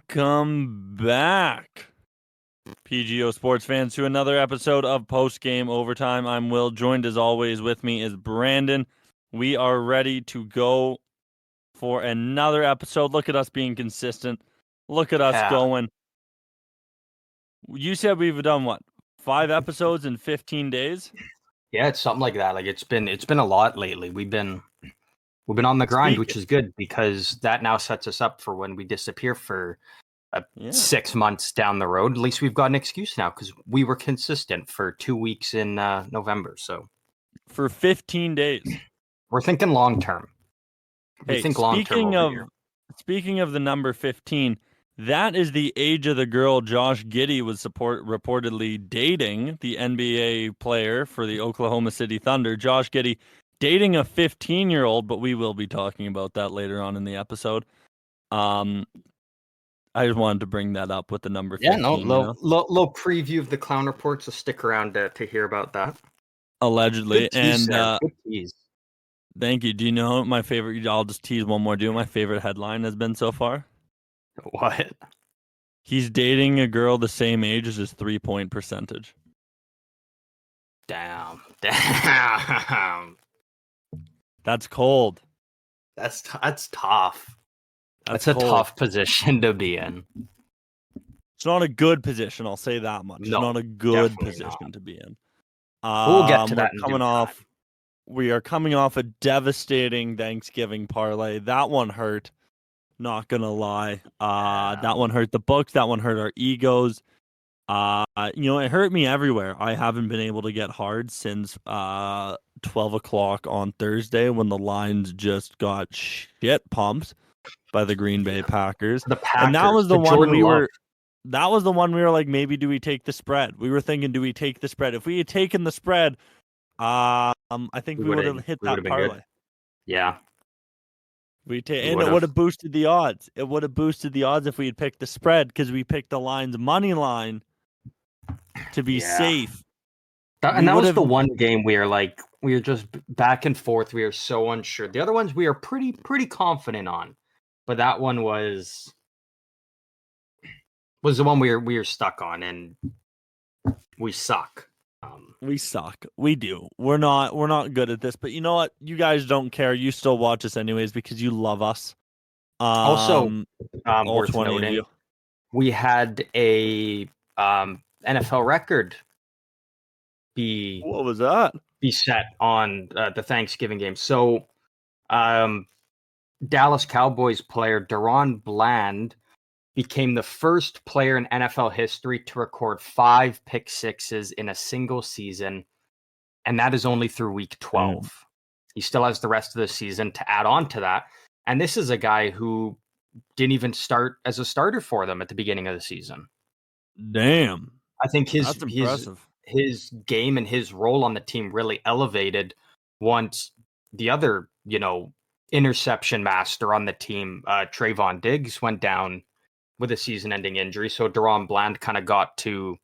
Welcome back, PGO sports fans, to another episode of PostGame Overtime. I'm Will, joined as always with me is Brandon. We are ready to go for another episode. Look at us being consistent. Look at us going. You said we've done what? 5 episodes in 15 days? Yeah, it's something like that. Like it's been a lot lately. We've been on the grind, which is good because that now sets us up for when we disappear for 6 months down the road. At least we've got an excuse now because we were consistent for 2 weeks in November. So for 15 days, we're thinking long term. We think long term. Speaking of the number 15, that is the age of the girl Josh Giddey was reportedly dating, the NBA player for the Oklahoma City Thunder. Josh Giddey dating a 15-year-old, but we will be talking about that later on in the episode. I just wanted to bring that up with the number 15. Yeah, low preview of the Clown Report, so stick around to hear about that. Allegedly. Good tease, and good tease. Thank you. Do you know my favorite? I'll just tease one more. Do you know what my favorite headline has been so far? What? He's dating a girl the same age as his 3-point percentage. Damn. That's cold. That's tough. That's cold. A tough position to be in. It's not a good position, I'll say that much. No, it's not a good position to be in. We'll get to that. We are coming off a devastating Thanksgiving parlay. That one hurt. Not gonna lie. That one hurt the books. That one hurt our egos. It hurt me everywhere. I haven't been able to get hard since 12 o'clock on Thursday when the lines just got shit pumped by the Green Bay Packers. And that was the one we were. That was the one we were like, maybe do we take the spread? We were thinking, do we take the spread? If we had taken the spread, I think we would have hit that parlay. Yeah. And it would have boosted the odds. It would have boosted the odds if we had picked the spread because we picked the Lions money line to be safe. That was the one game we were just back and forth. We are so unsure. The other ones we are pretty confident on, but that one was the one we were stuck on, and we suck. We suck. We do. We're not good at this, but you know what? You guys don't care. You still watch us anyways because you love us. Also, worth noting, we had a NFL record what was that? Be set on the Thanksgiving game. So, Dallas Cowboys player Deron Bland became the first player in NFL history to record 5 pick sixes in a single season, and that is only through week 12. He still has the rest of the season to add on to that, and this is a guy who didn't even start as a starter for them at the beginning of the season. Damn. I think his game and his role on the team really elevated once the other, interception master on the team, Trayvon Diggs, went down with a season-ending injury. So Deron Bland kind of got to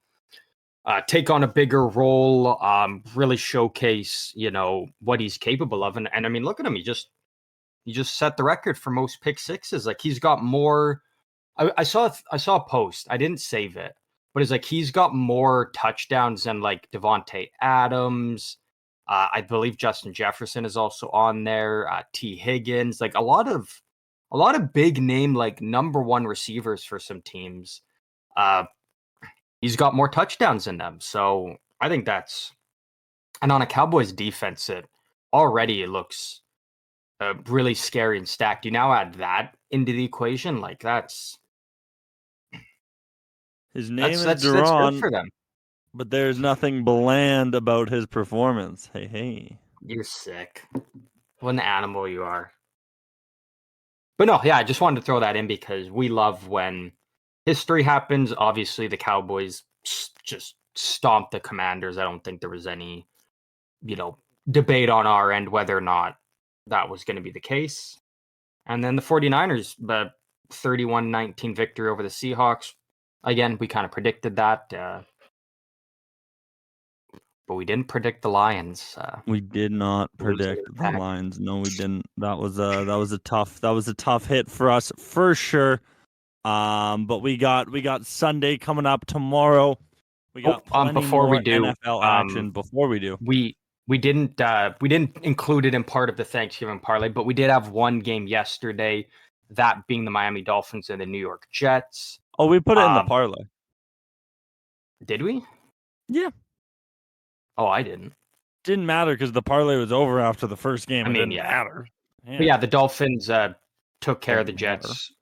take on a bigger role, really showcase, what he's capable of. And I mean, look at him. He just set the record for most pick sixes. Like, he's got more. I saw a post. I didn't save it, but it's like he's got more touchdowns than like Devontae Adams. I believe Justin Jefferson is also on there. T. Higgins, like a lot of big name, like number one receivers for some teams. He's got more touchdowns than them. So I think and on a Cowboys defense, it looks really scary and stacked. You now add that into the equation. Like his name is Deron, good for them. But there's nothing bland about his performance. Hey. You're sick. What an animal you are. But no, yeah, I just wanted to throw that in because we love when history happens. Obviously, the Cowboys just stomped the Commanders. I don't think there was any, debate on our end whether or not that was going to be the case. And then the 49ers, the 31-19 victory over the Seahawks. Again, we kind of predicted that. But we didn't predict the Lions. We did not predict the Lions. No, we didn't. That was a tough hit for us for sure. But we got Sunday coming up tomorrow. We got plenty before more we do, NFL action. Before we do, we didn't include it in part of the Thanksgiving parlay, but we did have one game yesterday, that being the Miami Dolphins and the New York Jets. Oh, we put it in the parlay. Did we? Yeah. Oh, I didn't. Didn't matter because the parlay was over after the first game. It didn't matter. Yeah. But yeah, the Dolphins took care of the Jets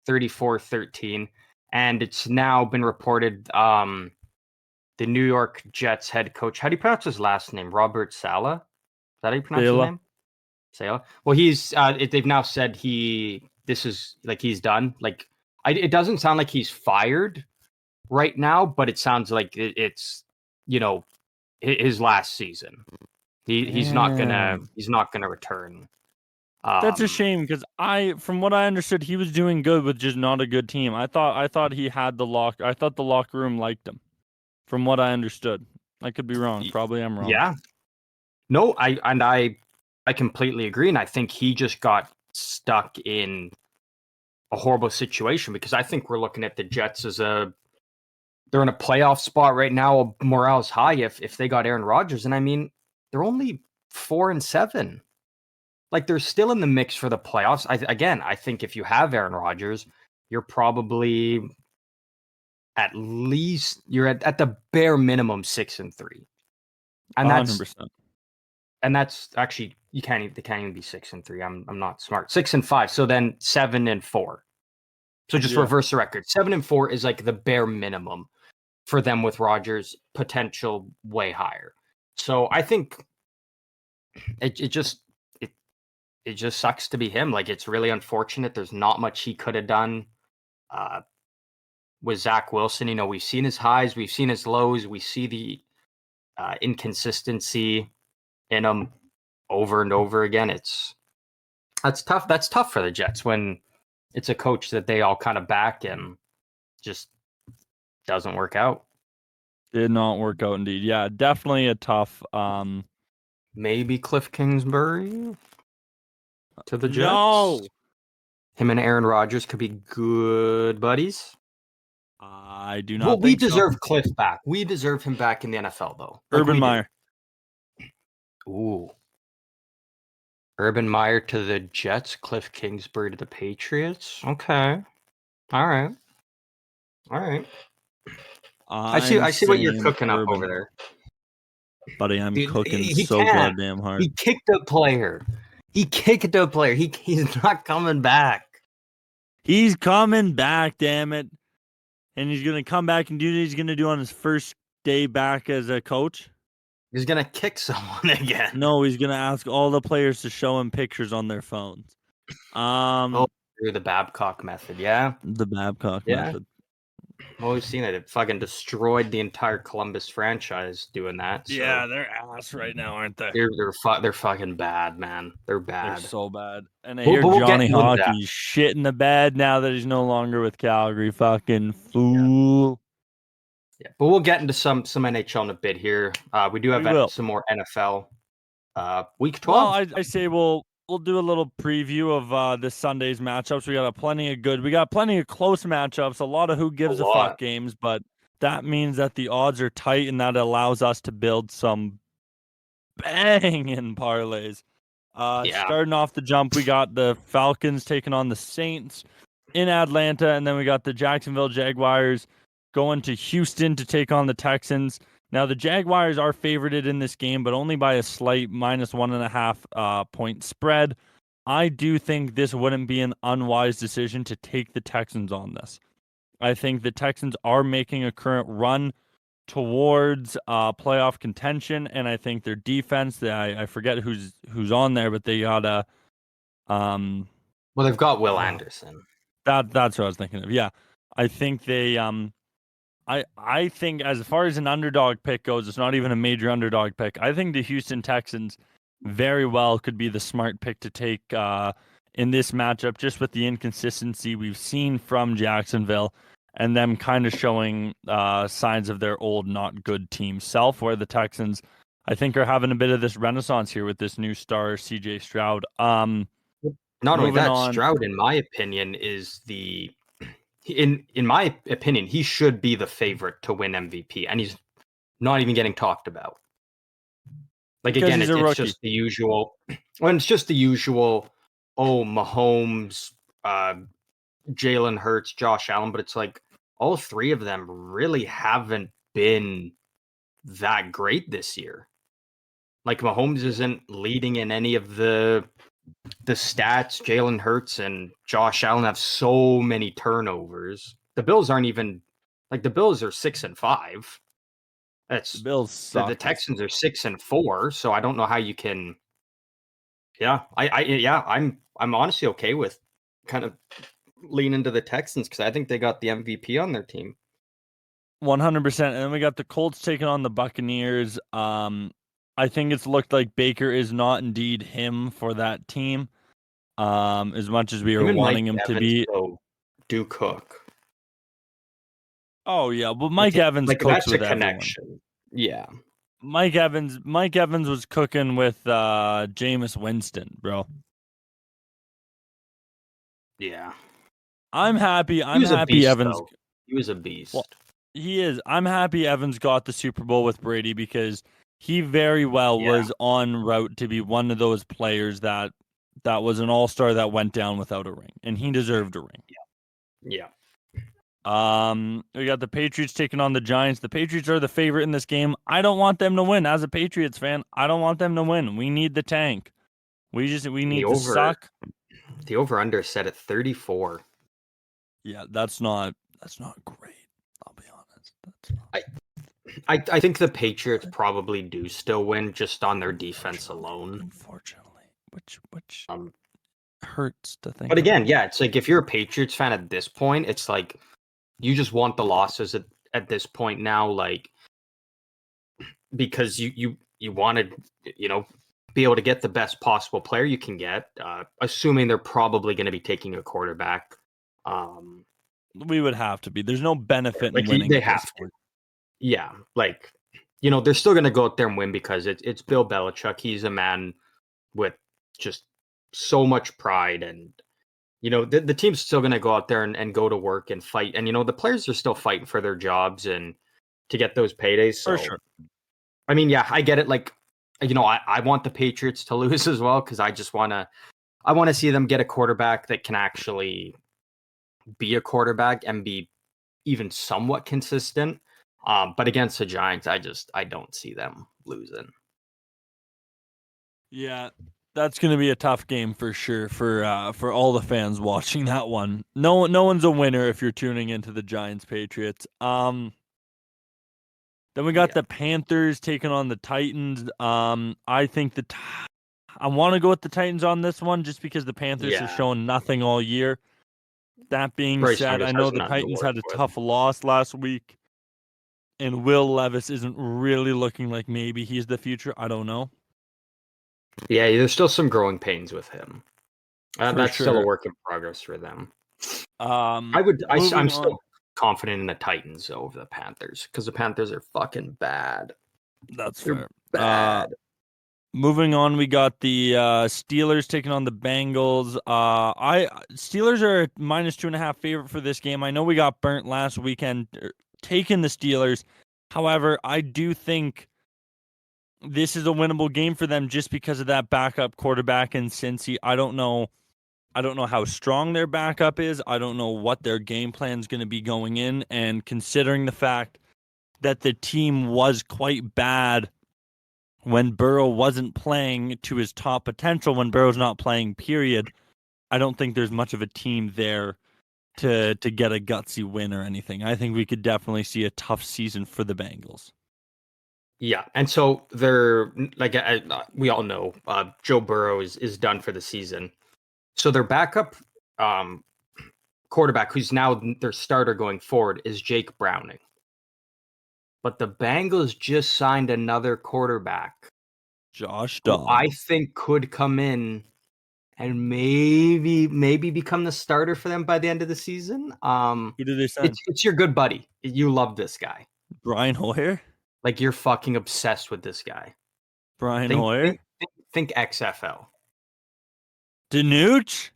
34-13. And it's now been reported the New York Jets head coach, how do you pronounce his last name? Robert Saleh? Is that how you pronounce his name? Saleh? Well, he's they've now said he's done. Like, it doesn't sound like he's fired right now, but it sounds like it's, his last season. He's not gonna return. That's a shame because from what I understood, he was doing good with just not a good team. I thought he had I thought the locker room liked him. From what I understood, I could be wrong. Probably I'm wrong. Yeah. No, I completely agree, and I think he just got stuck in a horrible situation because I think we're looking at the Jets as they're in a playoff spot right now. Morale's high if they got Aaron Rodgers, and I mean they're only 4-7. Like, they're still in the mix for the playoffs. I think if you have Aaron Rodgers, you're probably at least at the bare minimum 6-3, and 100%. And that's actually they can't even be 6-3. I'm not smart. 6-5. So then 7-4. So just reverse the record. 7-4 is like the bare minimum for them with Rodgers, potential way higher. So I think it just sucks to be him. Like, it's really unfortunate. There's not much he could have done. With Zach Wilson, we've seen his highs, we've seen his lows, we see the inconsistency in him over and over again. That's tough. That's tough for the Jets when it's a coach that they all kind of back and just doesn't work out. Did not work out indeed. Yeah, definitely a tough. Maybe Cliff Kingsbury to the Jets. No. Him and Aaron Rodgers could be good buddies. I do not. Well, we deserve Cliff back. We deserve him back in the NFL, though. Urban Meyer. Ooh. Urban Meyer to the Jets, Cliff Kingsbury to the Patriots. Okay. All right. I see what you're cooking up over there. Buddy, I'm cooking so goddamn hard. He kicked a player. He's not coming back. He's coming back, damn it. And he's going to come back and do what he's going to do on his first day back as a coach. He's going to kick someone again. No, he's going to ask all the players to show him pictures on their phones. The Babcock method, yeah? The Babcock method. I've always seen it. It fucking destroyed the entire Columbus franchise doing that. So. Yeah, they're ass right now, aren't they? They're fucking bad, man. They're bad. They're so bad. And I hear Johnny Hockey's shit in the bed now that he's no longer with Calgary. Fucking fool. Yeah, but we'll get into some NHL in a bit here. We do have some more NFL. Week 12. Well, I say we'll do a little preview of this Sunday's matchups. We got plenty of close matchups, a lot of who gives a fuck games, but that means that the odds are tight and that allows us to build some banging parlays. Starting off the jump, we got the Falcons taking on the Saints in Atlanta, and then we got the Jacksonville Jaguars going to Houston to take on the Texans. Now, the Jaguars are favorited in this game, but only by a slight -1.5 point spread. I do think this wouldn't be an unwise decision to take the Texans on this. I think the Texans are making a current run towards playoff contention, and I think their defense, I forget who's on there, but they got a... well, they've got Will Anderson. That's what I was thinking of, yeah. I think they... I think as far as an underdog pick goes, it's not even a major underdog pick. I think the Houston Texans very well could be the smart pick to take in this matchup, just with the inconsistency we've seen from Jacksonville and them kind of showing signs of their old not good team self, where the Texans, I think, are having a bit of this renaissance here with this new star, CJ Stroud. Not only that, Stroud, in my opinion, is in my opinion, he should be the favorite to win MVP, and he's not even getting talked about. Like, because again, he's a it's rookie. just the usual. When it's just the usual. Oh, Mahomes, Jalen Hurts, Josh Allen, but it's like all three of them really haven't been that great this year. Like, Mahomes isn't leading in any of the stats. Jalen Hurts and Josh Allen have so many turnovers. The Bills aren't even like the Bills are 6-5. That's The Bills suck. the Texans are 6-4. So I don't know how you can. Yeah, I'm honestly okay with kind of lean into the Texans because I think they got the MVP on their team. 100%. And then we got the Colts taking on the Buccaneers. I think it's looked like Baker is not indeed him for that team. As much as we are wanting him to be. Do cook. Oh yeah, well Mike Evans cooks that's with a everyone. Connection. Yeah. Mike Evans was cooking with Jameis Winston, bro. Yeah. I'm happy beast, Evans. Though. He was a beast. Well, he is. I'm happy Evans got the Super Bowl with Brady because he very well was on route to be one of those players that was an all-star that went down without a ring, and he deserved a ring. Yeah. We got the Patriots taking on the Giants. The Patriots are the favorite in this game. I don't want them to win. As a Patriots fan, I don't want them to win. We need the tank. We need to suck. The over-under set at 34. Yeah, that's not great. I'll be honest. I think the Patriots probably do still win just on their defense alone. Unfortunately, which hurts to think. But again, it's like if you're a Patriots fan at this point, it's like you just want the losses at this point now, like because you wanted, be able to get the best possible player you can get, assuming they're probably going to be taking a quarterback. We would have to be. There's no benefit in winning. They have to. Yeah, like they're still going to go out there and win because it's Bill Belichick. He's a man with just so much pride, and the team's still going to go out there and go to work and fight. And the players are still fighting for their jobs and to get those paydays. So, for sure. I mean, yeah, I get it. Like, I want the Patriots to lose as well because I want to see them get a quarterback that can actually be a quarterback and be even somewhat consistent. But against the Giants, I don't see them losing. Yeah, that's going to be a tough game for sure for all the fans watching that one. No one's a winner if you're tuning into the Giants Patriots. Then we got the Panthers taking on the Titans. I think I want to go with the Titans on this one just because the Panthers have shown nothing all year. That being said, I know the Titans had a tough loss last week, and Will Levis isn't really looking like maybe he's the future. I don't know. Yeah, there's still some growing pains with him. That's still a work in progress for them. I'm still confident in the Titans over the Panthers because the Panthers are fucking bad. They're bad. Moving on, we got the Steelers taking on the Bengals. Steelers are a -2.5 favorite for this game. I know we got burnt last weekend taking the Steelers. However, I do think this is a winnable game for them just because of that backup quarterback in Cincy. I don't know how strong their backup is. I don't know what their game plan is going to be going in. And considering the fact that the team was quite bad when Burrow wasn't playing to his top potential, when Burrow's not playing, period, I don't think there's much of a team there to get a gutsy win or anything. I think we could definitely see a tough season for the Bengals. Yeah, and so they're like we all know Joe Burrow is done for the season. So their backup quarterback, who's now their starter going forward, is Jake Browning. But the Bengals just signed another quarterback, Josh Dobbs, who I think could come in and maybe become the starter for them by the end of the season. Who did they sign? It's your good buddy. You love this guy, Brian Hoyer. Like you're fucking obsessed with this guy, Brian Hoyer. Think XFL. Danucci?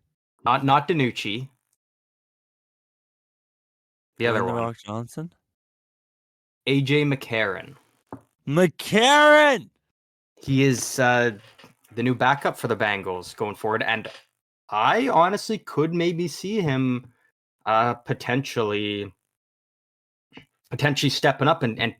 Not Danucci. The other The one. Rock Johnson? AJ McCarron. McCarron! He is the new backup for the Bengals going forward. And I honestly could maybe see him potentially stepping up and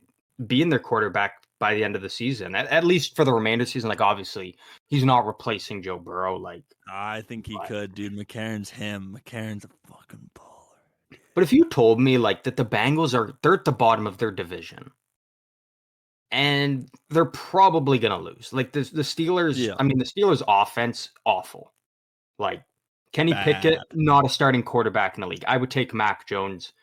being their quarterback by the end of the season, at least for the remainder of the season. Like, obviously, he's not replacing Joe Burrow. Like, I think he could, dude. McCarron's him. McCarron's a fucking baller. But if you told me like that the Bengals they're at the bottom of their division and they're probably gonna lose. Like the Steelers, Yeah. I mean the Steelers offense, awful. Like Kenny Pickett, not a starting quarterback in the league. I would take Mac Jones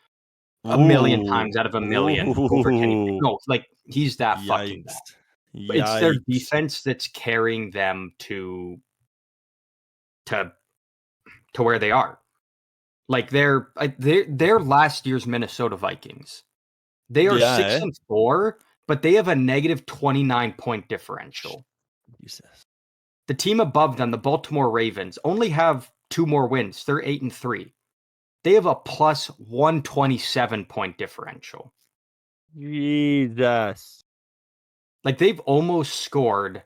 a million times out of a million over Kenny Pickett. No, like he's that fucking bad. But it's their defense that's carrying them to where they are. Like they're last year's Minnesota Vikings. They are 6-4, but they have a negative 29-point differential. Jesus. The team above them, the Baltimore Ravens, only have 2 more wins. They're 8-3. They have a plus 127-point differential. Jesus. Like they've almost scored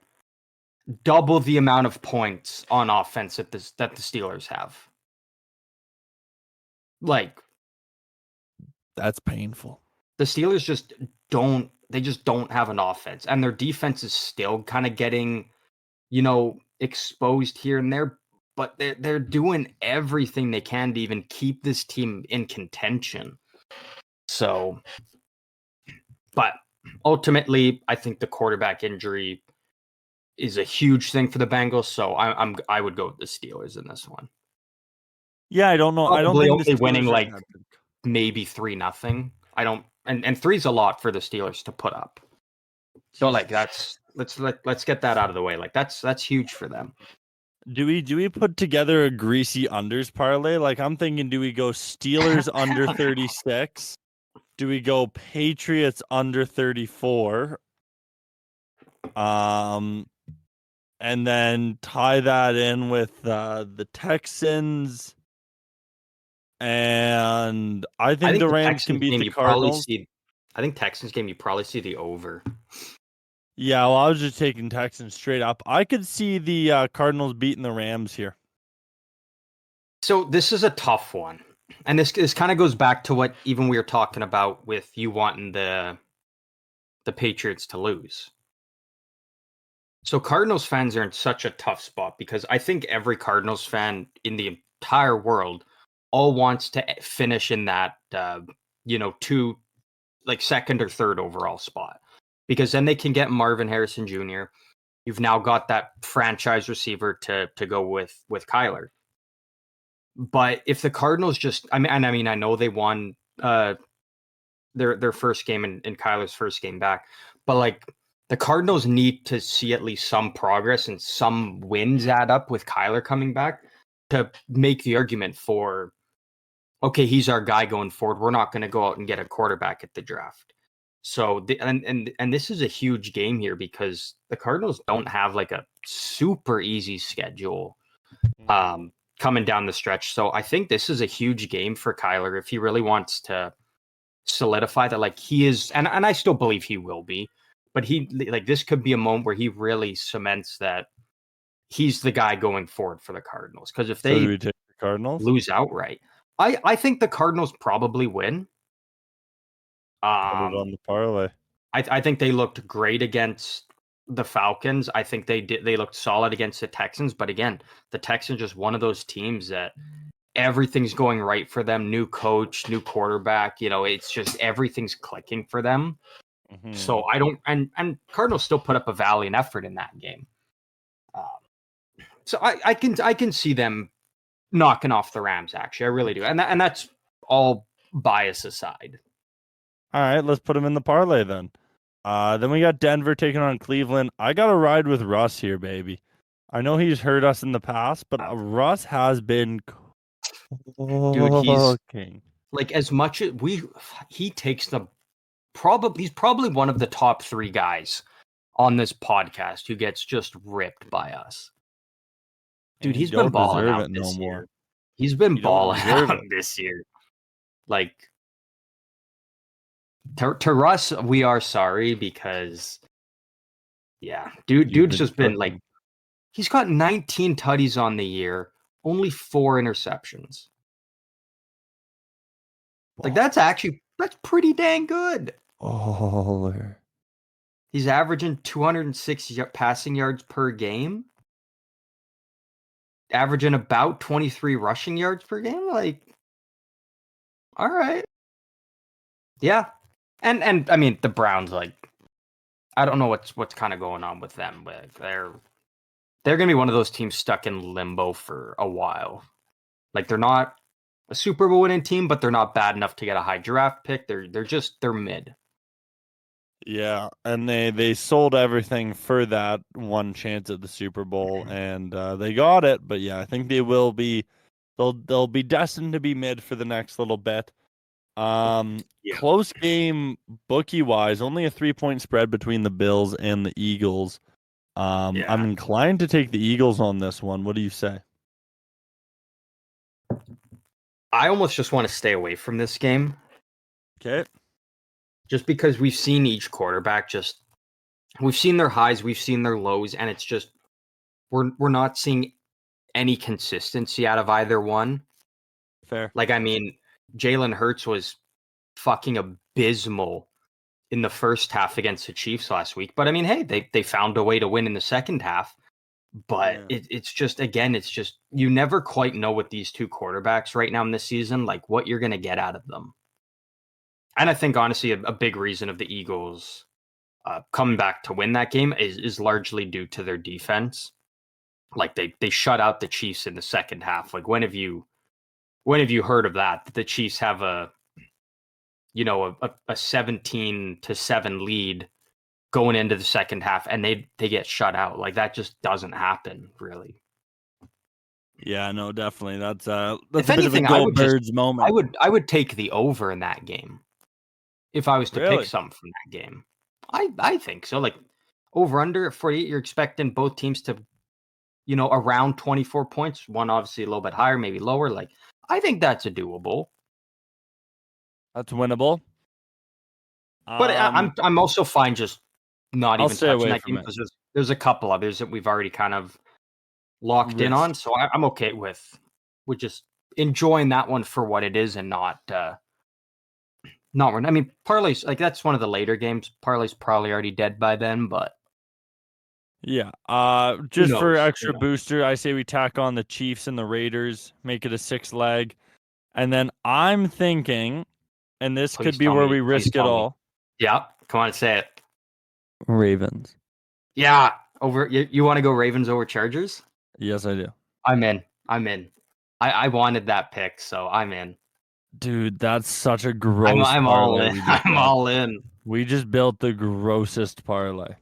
double the amount of points on offense that the Steelers have. Like, that's painful. The Steelers just don't have an offense, and their defense is still kind of getting, exposed here and there, but they're doing everything they can to even keep this team in contention. So, but ultimately, I think the quarterback injury is a huge thing for the Bengals, so I would go with the Steelers in this one. Yeah, I don't know. Probably I don't think only winning like maybe 3-0. I don't, and 3's a lot for the Steelers to put up. So like let's get that out of the way. Like that's huge for them. Do we put together a greasy unders parlay? Like I'm thinking, do we go Steelers under 36? Do we go Patriots under 34? And then tie that in with the Texans. And I think the Rams can beat the Cardinals. I think Texans game, you probably see the over. Yeah, well, I was just taking Texans straight up. I could see the Cardinals beating the Rams here. So this is a tough one. And this kind of goes back to what even we were talking about with you wanting the Patriots to lose. So Cardinals fans are in such a tough spot because I think every Cardinals fan in the entire world all wants to finish in that, 2, like second or third overall spot, because then they can get Marvin Harrison Jr. You've now got that franchise receiver to go with Kyler. But if the Cardinals I know they won their first game in Kyler's first game back, but like the Cardinals need to see at least some progress and some wins add up with Kyler coming back to make the argument for, okay, he's our guy going forward. We're not going to go out and get a quarterback at the draft. So and this is a huge game here because the Cardinals don't have like a super easy schedule coming down the stretch. So I think this is a huge game for Kyler if he really wants to solidify that, like he is, and I still believe he will be, but this could be a moment where he really cements that he's the guy going forward for the Cardinals. Because if they take the Cardinals? Lose outright, I think the Cardinals probably win. Put it on the parlay. I think they looked great against the Falcons. I think they looked solid against the Texans. But again, the Texans just one of those teams that everything's going right for them. New coach, new quarterback. It's just everything's clicking for them. Mm-hmm. So I don't, and Cardinals still put up a valiant effort in that game. So I can see them knocking off the Rams. Actually, I really do, and that's all bias aside. All right, let's put them in the parlay then. Then we got Denver taking on Cleveland. I got to ride with Russ here, baby. I know he's hurt us in the past, but Russ has been dude. He's like as much as he takes he's probably one of the top 3 guys on this podcast who gets just ripped by us. Dude, he's been balling out this year. He's been balling out this year. Like To Russ, we are sorry because, yeah, dude's just been like, he's got 19 tutties on the year, only 4 interceptions. Like that's pretty dang good. Oh, he's averaging 206 passing yards per game, averaging about 23 rushing yards per game. Like, all right, yeah, and I mean the Browns, like, I don't know what's kind of going on with them, but they're gonna be one of those teams stuck in limbo for a while. Like they're not a Super Bowl winning team, but they're not bad enough to get a high draft pick. They're mid. yeah, and they sold everything for that one chance at the Super Bowl, and they got it. But yeah, I think they'll be destined to be mid for the next little bit. Close game bookie wise, only a 3-point spread between the Bills and the Eagles. I'm inclined to take the Eagles on this one. What do you say? I almost just want to stay away from this game. Okay. Just because we've seen each quarterback we've seen their highs, we've seen their lows, and it's just we're not seeing any consistency out of either one. Fair. Like, I mean, Jalen Hurts was fucking abysmal in the first half against the Chiefs last week. But I mean, hey, they found a way to win in the second half. But it's just you never quite know with these two quarterbacks right now in this season, like what you're gonna get out of them. And I think honestly, a big reason of the Eagles coming back to win that game is largely due to their defense. Like they shut out the Chiefs in the second half. Like when have you heard of that? That the Chiefs have a 17-7 lead going into the second half and they get shut out. Like that just doesn't happen, really. Yeah, no, definitely. That's if a anything, bit of a Goldberg's moment. I would take the over in that game if I was to pick something from that game. I think so. Like over under 48, you're expecting both teams to, around 24 points. One obviously a little bit higher, maybe lower. Like I think that's a doable. That's winnable. But I'm also fine just not even touching that game because there's a couple others that we've already kind of locked in on. So I'm okay with just enjoying that one for what it is and not. I mean, parlays, like that's one of the later games. Parlay's probably already dead by then, but yeah. Just for extra booster, I say we tack on the Chiefs and the Raiders, make it a 6-leg, and then I'm thinking, and this could be where we risk it all. Yeah, come on, say it. Ravens. Yeah, over. You want to go Ravens over Chargers? Yes, I do. I'm in. I wanted that pick, so I'm in. Dude, that's such a gross I'm all in. I'm all in. We just built the grossest parlay.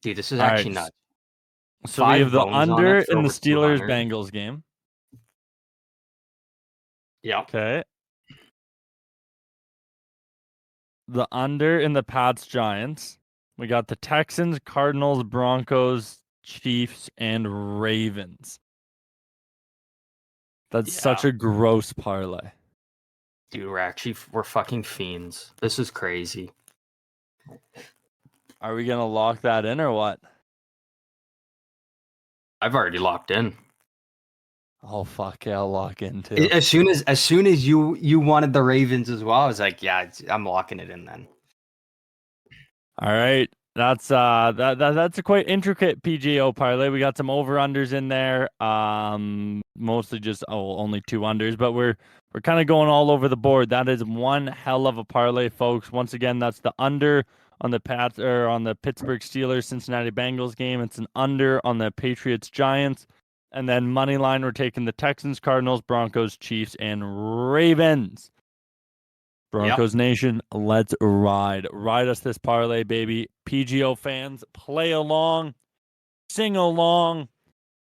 Dude, this is actually nuts. So we have the under in the Steelers-Bengals game. Yeah. Okay. The under in the Pats-Giants. We got the Texans, Cardinals, Broncos, Chiefs, and Ravens. That's such a gross parlay. Dude, we're fucking fiends. This is crazy. Are we going to lock that in or what? I've already locked in. Oh, fuck yeah, I'll lock in too. As soon as you wanted the Ravens as well, I was like, yeah, I'm locking it in then. All right. That's that's a quite intricate PGO parlay. We got some over-unders in there. Mostly just only 2 unders, but we're kind of going all over the board. That is one hell of a parlay, folks. Once again, that's the under on the Pittsburgh Steelers Cincinnati Bengals game. It's an under on the Patriots Giants. And then money line, we're taking the Texans, Cardinals, Broncos, Chiefs, and Ravens. Broncos Nation, let's ride. Ride us this parlay, baby. PGO fans, play along, sing along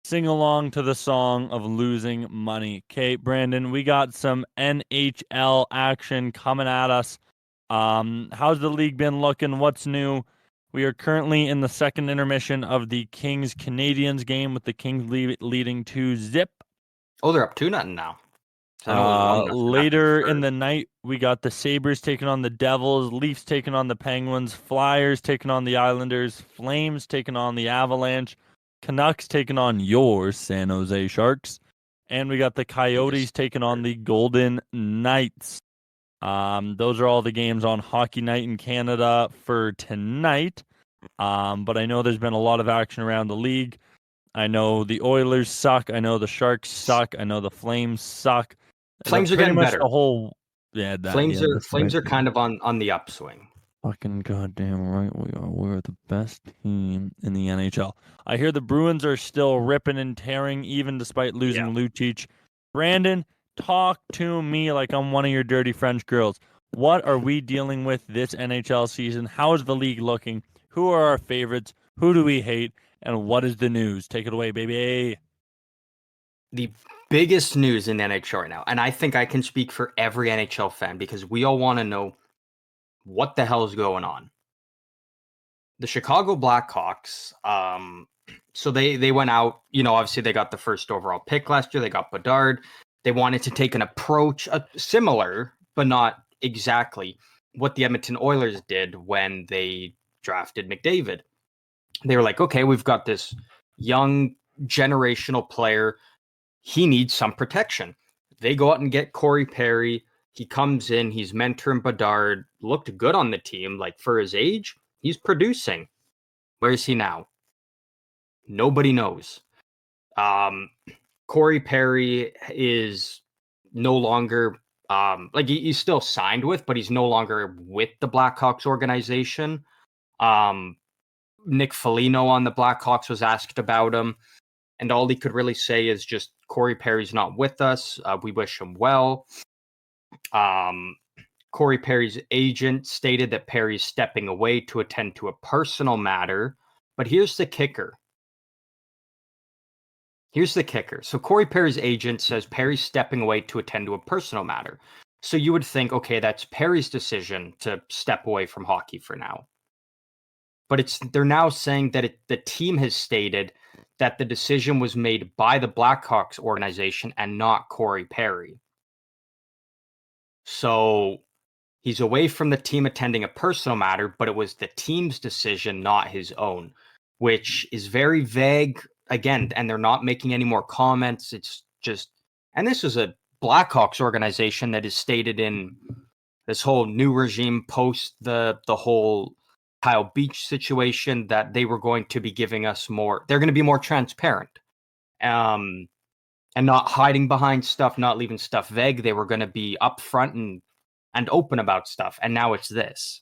to the song of losing money. Okay, Brandon, we got some NHL action coming at us. How's the league been looking? What's new? We are currently in the second intermission of the Kings-Canadiens game with the Kings leading 2-0. Oh, they're up 2-0 now. So I know it was 1-0 Later in the night, we got the Sabres taking on the Devils, Leafs taking on the Penguins, Flyers taking on the Islanders, Flames taking on the Avalanche, Canucks taking on your San Jose Sharks, and we got the Coyotes taking on the Golden Knights. Those are all the games on Hockey Night in Canada for tonight. But I know there's been a lot of action around the league. I know the Oilers suck. I know the Sharks suck. I know the Flames suck. Flames are getting better. The whole Flames are kind of on the upswing. Fucking goddamn right we are. We're the best team in the NHL. I hear the Bruins are still ripping and tearing, even despite losing Lucic. Brandon, talk to me like I'm one of your dirty French girls. What are we dealing with this NHL season? How is the league looking? Who are our favorites? Who do we hate? And what is the news? Take it away, baby. The biggest news in the NHL right now, and I think I can speak for every NHL fan because we all want to know what the hell is going on. The Chicago Blackhawks, so they went out, obviously they got the first overall pick last year. They got Bedard. They wanted to take an approach similar, but not exactly what the Edmonton Oilers did when they drafted McDavid. They were like, okay, we've got this young generational player. He needs some protection. They go out and get Corey Perry. He comes in. He's mentoring Bedard. Looked good on the team. Like, for his age, he's producing. Where is he now? Nobody knows. Corey Perry is no longer he's still signed with, but he's no longer with the Blackhawks organization. Nick Foligno on the Blackhawks was asked about him, and all he could really say is just Corey Perry's not with us. We wish him well. Corey Perry's agent stated that Perry's stepping away to attend to a personal matter, but here's the kicker. So Corey Perry's agent says Perry's stepping away to attend to a personal matter. So you would think, okay, that's Perry's decision to step away from hockey for now. But they're now saying that the team has stated that the decision was made by the Blackhawks organization and not Corey Perry. So he's away from the team attending a personal matter, but it was the team's decision, not his own, which is very vague. Again, and they're not making any more comments. It's just, and this is a Blackhawks organization that is stated in this whole new regime post the whole Kyle Beach situation that they were going to be giving us more. They're going to be more transparent, and not hiding behind stuff, not leaving stuff vague. They were going to be upfront and open about stuff. And now it's this,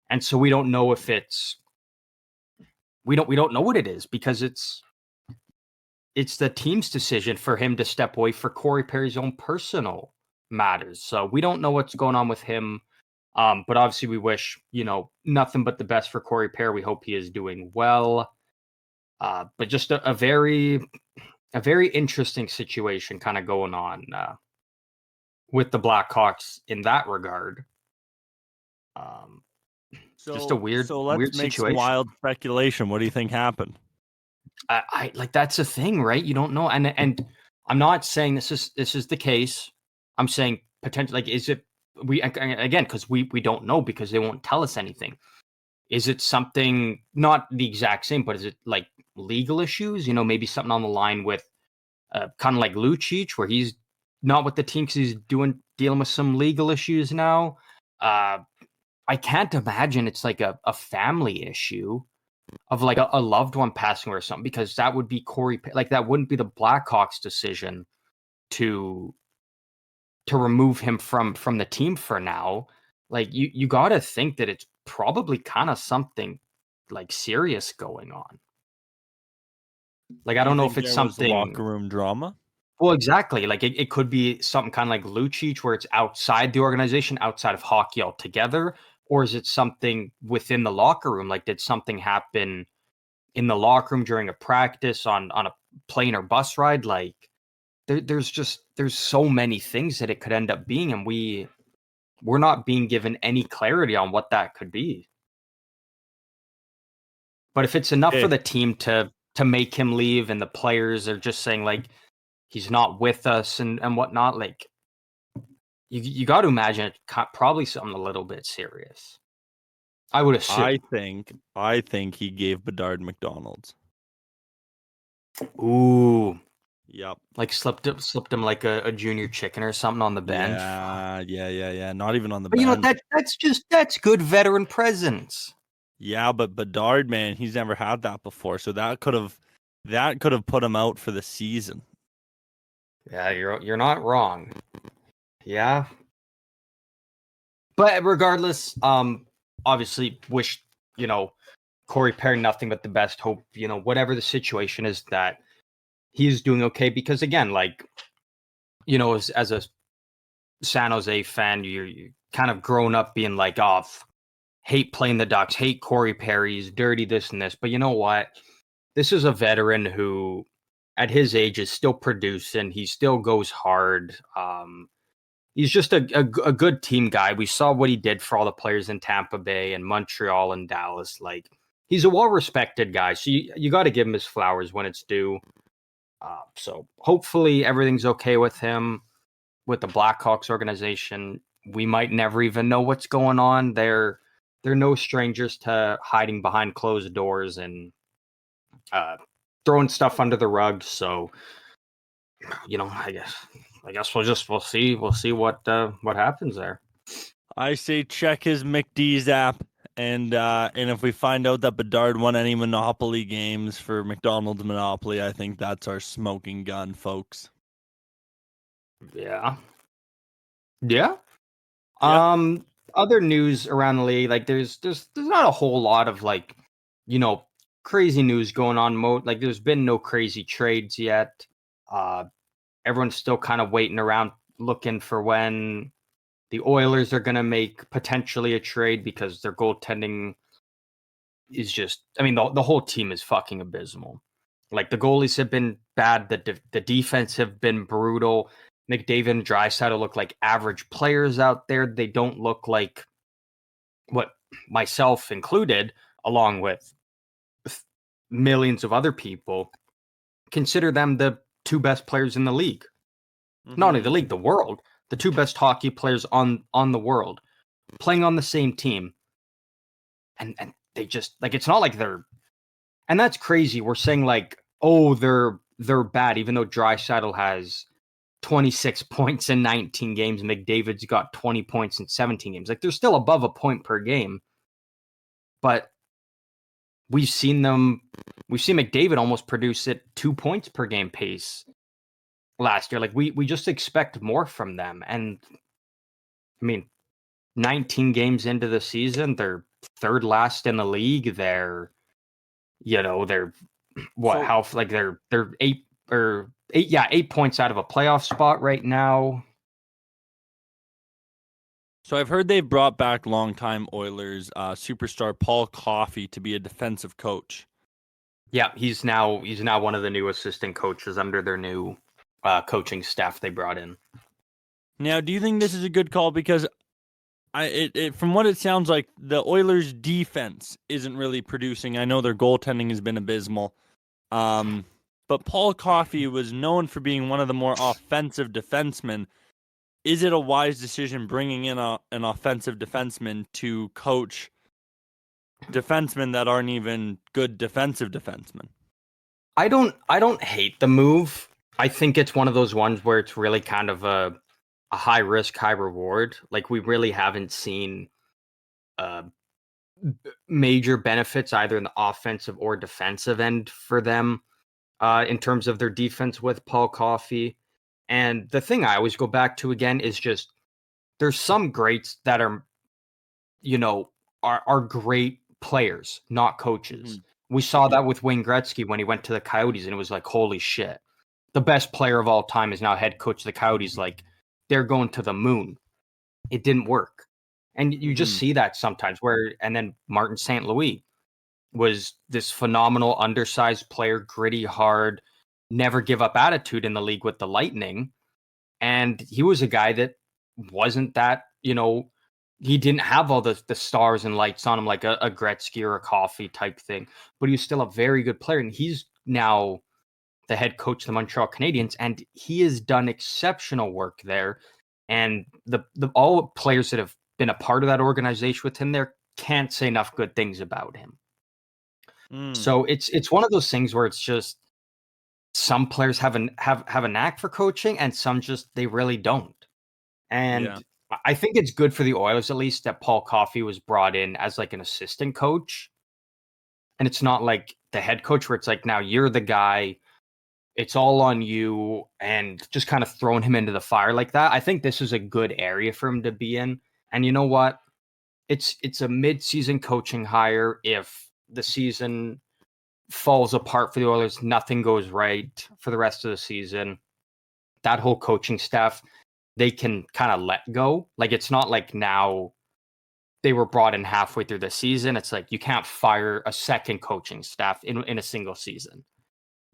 and so we don't know if it's we don't know what it is because it's the team's decision for him to step away for Corey Perry's own personal matters. So we don't know what's going on with him. But obviously we wish, nothing but the best for Corey Perry. We hope he is doing well. But just a very interesting situation kind of going on with the Blackhawks in that regard. Just a weird make situation. Some wild speculation. What do you think happened? I like that's a thing, right? You don't know, and I'm not saying this is the case. I'm saying potentially, like, is it again because we don't know because they won't tell us anything. Is it something not the exact same, but is it like legal issues? Maybe something on the line with kind of like Lucic, where he's not with the team because he's dealing with some legal issues now. I can't imagine it's like a family issue of like a loved one passing away or something, because that would be Corey. Like that wouldn't be the Blackhawks' decision to remove him from the team for now. Like you got to think that it's probably kind of something like serious going on. Like I don't know if it's something locker room drama. Well, exactly. Like it could be something kind of like Lucic, where it's outside the organization, outside of hockey altogether. Or is it something within the locker room? Like, did something happen in the locker room during a practice on a plane or bus ride? Like, there's so many things that it could end up being, and we're not being given any clarity on what that could be. But if it's enough for the team to make him leave, and the players are just saying like he's not with us and whatnot, like you got to imagine it probably something a little bit serious. I would assume. I think he gave Bedard McDonald's. Ooh. Yep. Like slipped him like a junior chicken or something on the bench. Yeah. Not even on the but bench. That's good veteran presence. Yeah, but Bedard, man, he's never had that before, so that could have put him out for the season. Yeah, you're not wrong. Yeah. But regardless, obviously wish, Corey Perry nothing but the best. Hope, whatever the situation is, that he is doing okay, because again, like, as a San Jose fan, you're kind of grown up being like, oh, hate playing the Ducks, hate Corey Perry's dirty, this and this. But you know what? This is a veteran who, at his age, is still producing. He still goes hard. He's just a good team guy. We saw what he did for all the players in Tampa Bay and Montreal and Dallas. Like, he's a well-respected guy. So you got to give him his flowers when it's due. So hopefully everything's okay with him, with the Blackhawks organization. We might never even know what's going on. They're no strangers to hiding behind closed doors and throwing stuff under the rug. So, I guess we'll see what happens there. I say check his McD's app, and if we find out that Bedard won any Monopoly games for McDonald's Monopoly, I think that's our smoking gun, folks. Yeah. Other news around the league, like there's not a whole lot of like, crazy news going on. Like there's been no crazy trades yet. Everyone's still kind of waiting around, looking for when the Oilers are going to make potentially a trade, because their goaltending is just, the whole team is fucking abysmal. Like the goalies have been bad. The defense have been brutal. McDavid and Draisaitl look like average players out there. They don't look like, what myself included, along with millions of other people, consider them the two best players in the league. Mm-hmm. Not only the league, the world. The two best hockey players on the world, playing on the same team. And they just, like, it's not like they're, and that's crazy. We're saying like, oh, they're bad, even though Draisaitl has 26 points in 19 games. McDavid's got 20 points in 17 games. Like, they're still above a point per game. But we've seen McDavid almost produce at 2 points per game pace last year. Like, we just expect more from them. And 19 games into the season, they're third last in the league. They're they're 8 points out of a playoff spot right now. So I've heard they've brought back longtime Oilers superstar Paul Coffey to be a defensive coach. Yeah, he's now one of the new assistant coaches under their new coaching staff they brought in. Now, do you think this is a good call? Because from what it sounds like, the Oilers' defense isn't really producing. I know their goaltending has been abysmal. But Paul Coffey was known for being one of the more offensive defensemen. Is it a wise decision bringing in an offensive defenseman to coach defensemen that aren't even good defensive defensemen? I don't hate the move. I think it's one of those ones where it's really kind of a high risk, high reward. Like, we really haven't seen major benefits either in the offensive or defensive end for them in terms of their defense with Paul Coffey. And the thing I always go back to again is just, there's some greats that are great players, not coaches. Mm-hmm. We saw that with Wayne Gretzky when he went to the Coyotes, and it was like, holy shit, the best player of all time is now head coach of the Coyotes. Like, they're going to the moon. It didn't work. And you just see that sometimes and then Martin St. Louis was this phenomenal undersized player, gritty, hard, never give up attitude in the league with the Lightning. And he was a guy that wasn't that, he didn't have all the stars and lights on him like a Gretzky or a Coffey type thing, but he was still a very good player. And he's now the head coach of the Montreal Canadiens, and he has done exceptional work there. And the all players that have been a part of that organization with him there can't say enough good things about him. So it's one of those things where it's just some players have a knack for coaching and some just they really don't. And I think it's good for the Oilers at least that Paul Coffey was brought in as like an assistant coach. And it's not like the head coach where it's like, now you're the guy, it's all on you, and just kind of throwing him into the fire like that. I think this is a good area for him to be in. And you know what? It's a mid-season coaching hire. If the season falls apart for the Oilers, nothing goes right for the rest of the season, that whole coaching staff, they can kind of let go. Like, it's not like now they were brought in halfway through the season. It's like you can't fire a second coaching staff in a single season.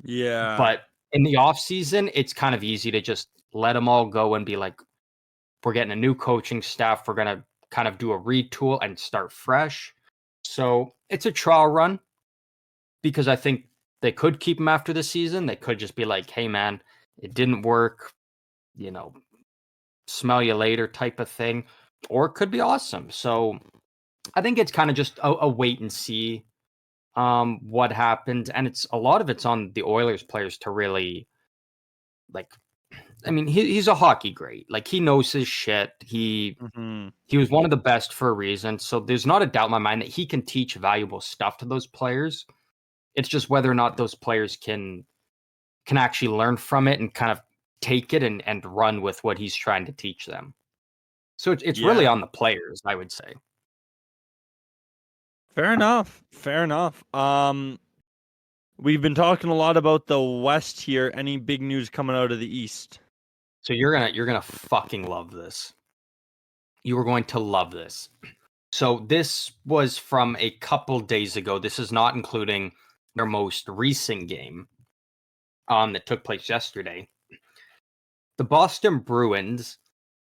Yeah. But in the off season, it's kind of easy to just let them all go and be like, we're getting a new coaching staff. We're going to kind of do a retool and start fresh. So it's a trial run because I think they could keep him after the season. They could just be like, hey, man, it didn't work, you know, smell you later type of thing. Or it could be awesome. So I think it's kind of just a wait and see what happened. And it's a lot of it's on the Oilers players to really, like, I mean, he's a hockey great. Like, he knows his shit. He was one of the best for a reason. So there's not a doubt in my mind that he can teach valuable stuff to those players. It's just whether or not those players can actually learn from it and kind of take it and run with what he's trying to teach them. So it's really on the players, I would say. Fair enough. We've been talking a lot about the West here. Any big news coming out of the East? So you're gonna fucking love this. You are going to love this. So this was from a couple days ago. This is not including their most recent game that took place yesterday. The Boston Bruins,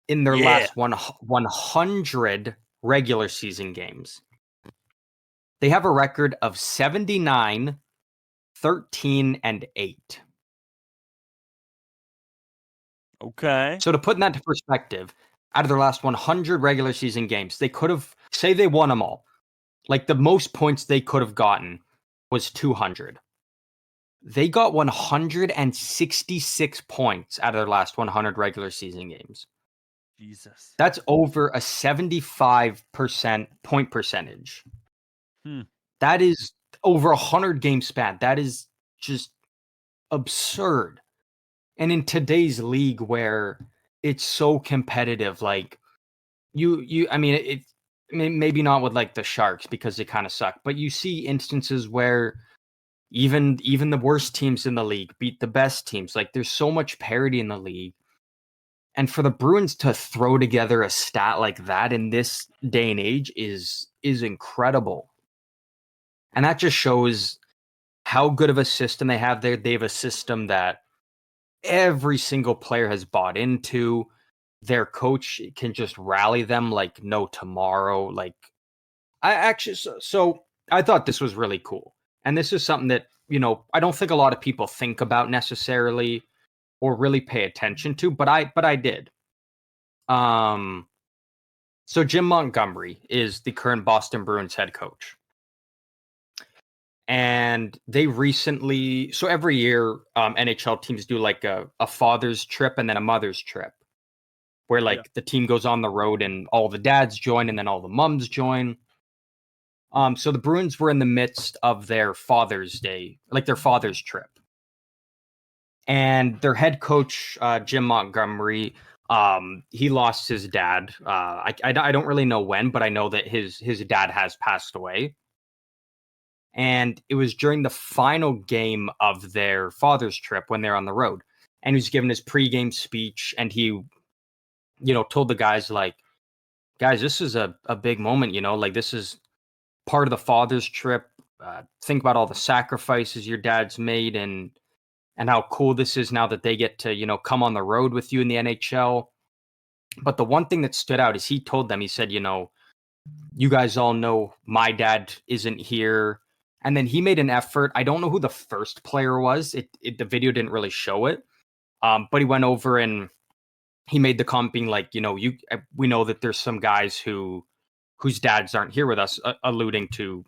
in their last 100 regular season games, they have a record of 79, 13, and 8. Okay. So to put that into perspective, out of their last 100 regular season games, they could have, say they won them all. Like, the most points they could have gotten was 200. They got 166 points out of their last 100 regular season games. Jesus. That's over a 75% point percentage. That is over 100 game span. That is just absurd. And in today's league where it's so competitive, like I mean, it maybe not with like the Sharks because they kind of suck, but you see instances where even the worst teams in the league beat the best teams. Like, there's so much parity in the league. And for the Bruins to throw together a stat like that in this day and age is incredible. And that just shows how good of a system they have there. They have a system that every single player has bought into. Their coach can just rally them like no tomorrow. Like, so I thought this was really cool. And this is something that, you know, I don't think a lot of people think about necessarily or really pay attention to, but I did. So Jim Montgomery is the current Boston Bruins head coach. And they recently, so every year, NHL teams do like a father's trip and then a mother's trip, where like the team goes on the road and all the dads join and then all the moms join. So the Bruins were in the midst of their Father's Day, like their father's trip. And their head coach, Jim Montgomery, he lost his dad. I don't really know when, but I know that his dad has passed away. And it was during the final game of their father's trip when they're on the road. And he was giving his pregame speech, and he, you know, told the guys, like, guys, this is a big moment, you know, like, this is part of the father's trip. Think about all the sacrifices your dad's made and how cool this is now that they get to, you know, come on the road with you in the NHL. But the one thing that stood out is he told them, he said, you know, you guys all know my dad isn't here. And then he made an effort. I don't know who the first player was. The video didn't really show it. But he went over and he made the comment being like, we know that there's some guys whose dads aren't here with us, alluding to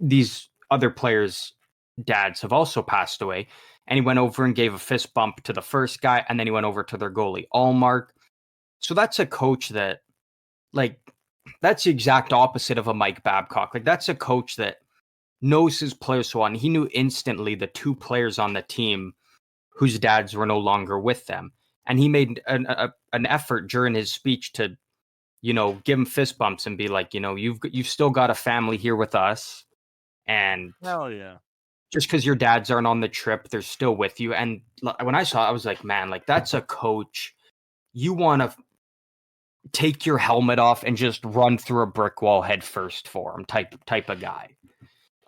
these other players' dads have also passed away. And he went over and gave a fist bump to the first guy, and then he went over to their goalie, Allmark. So that's a coach that, like, that's the exact opposite of a Mike Babcock. Like, that's a coach that knows his players so well, and he knew instantly the two players on the team whose dads were no longer with them. And he made an effort during his speech to, give him fist bumps and be like, you've still got a family here with us. And hell yeah. Just because your dads aren't on the trip, they're still with you. And when I saw it, I was like, man, like, that's a coach. You want to take your helmet off and just run through a brick wall head first for him type of guy.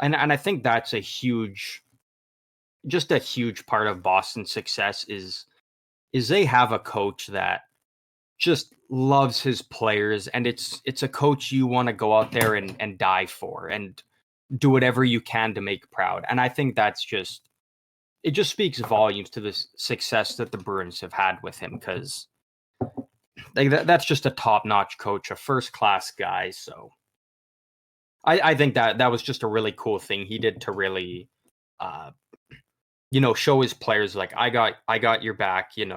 And I think that's a huge part of Boston's success is they have a coach that just loves his players, and it's a coach you want to go out there and die for and do whatever you can to make proud. And I think it just speaks volumes to the success that the Bruins have had with him, because that's just a top-notch coach, a first-class guy. So I think that was just a really cool thing he did to really, show his players, like, I got your back, and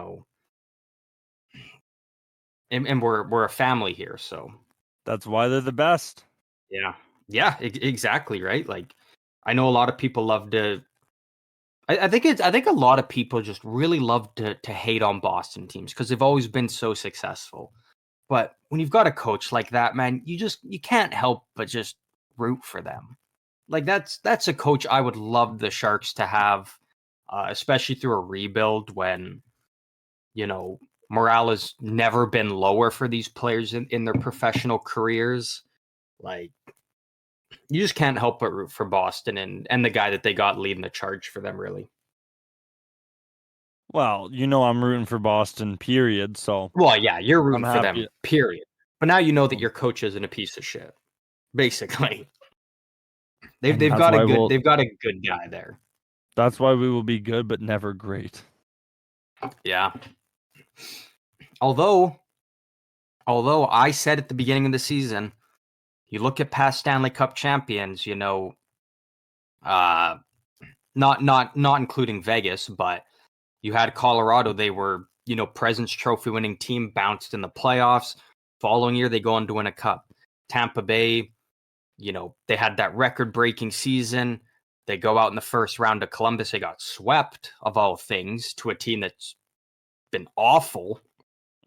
we're a family here. So that's why they're the best. Yeah, exactly, right? Like, I know a lot of people love to. I think a lot of people just really love to hate on Boston teams because they've always been so successful. But when you've got a coach like that, man, you can't help but just root for them. Like, that's a coach I would love the Sharks to have, especially through a rebuild when, morale has never been lower for these players in their professional careers. Like, you just can't help but root for Boston and the guy that they got leading the charge for them, really. Well, I'm rooting for Boston, period. So, well, yeah, you're rooting for them, period. But now you know that your coach isn't a piece of shit. Basically, they've got a good guy there. That's why we will be good, but never great. Yeah. Although I said at the beginning of the season, you look at past Stanley Cup champions, not including Vegas, but you had Colorado. They were, President's Trophy winning team, bounced in the playoffs. Following year, they go on to win a cup. Tampa Bay, they had that record-breaking season. They go out in the first round of Columbus. They got swept, of all things, to a team that's been awful.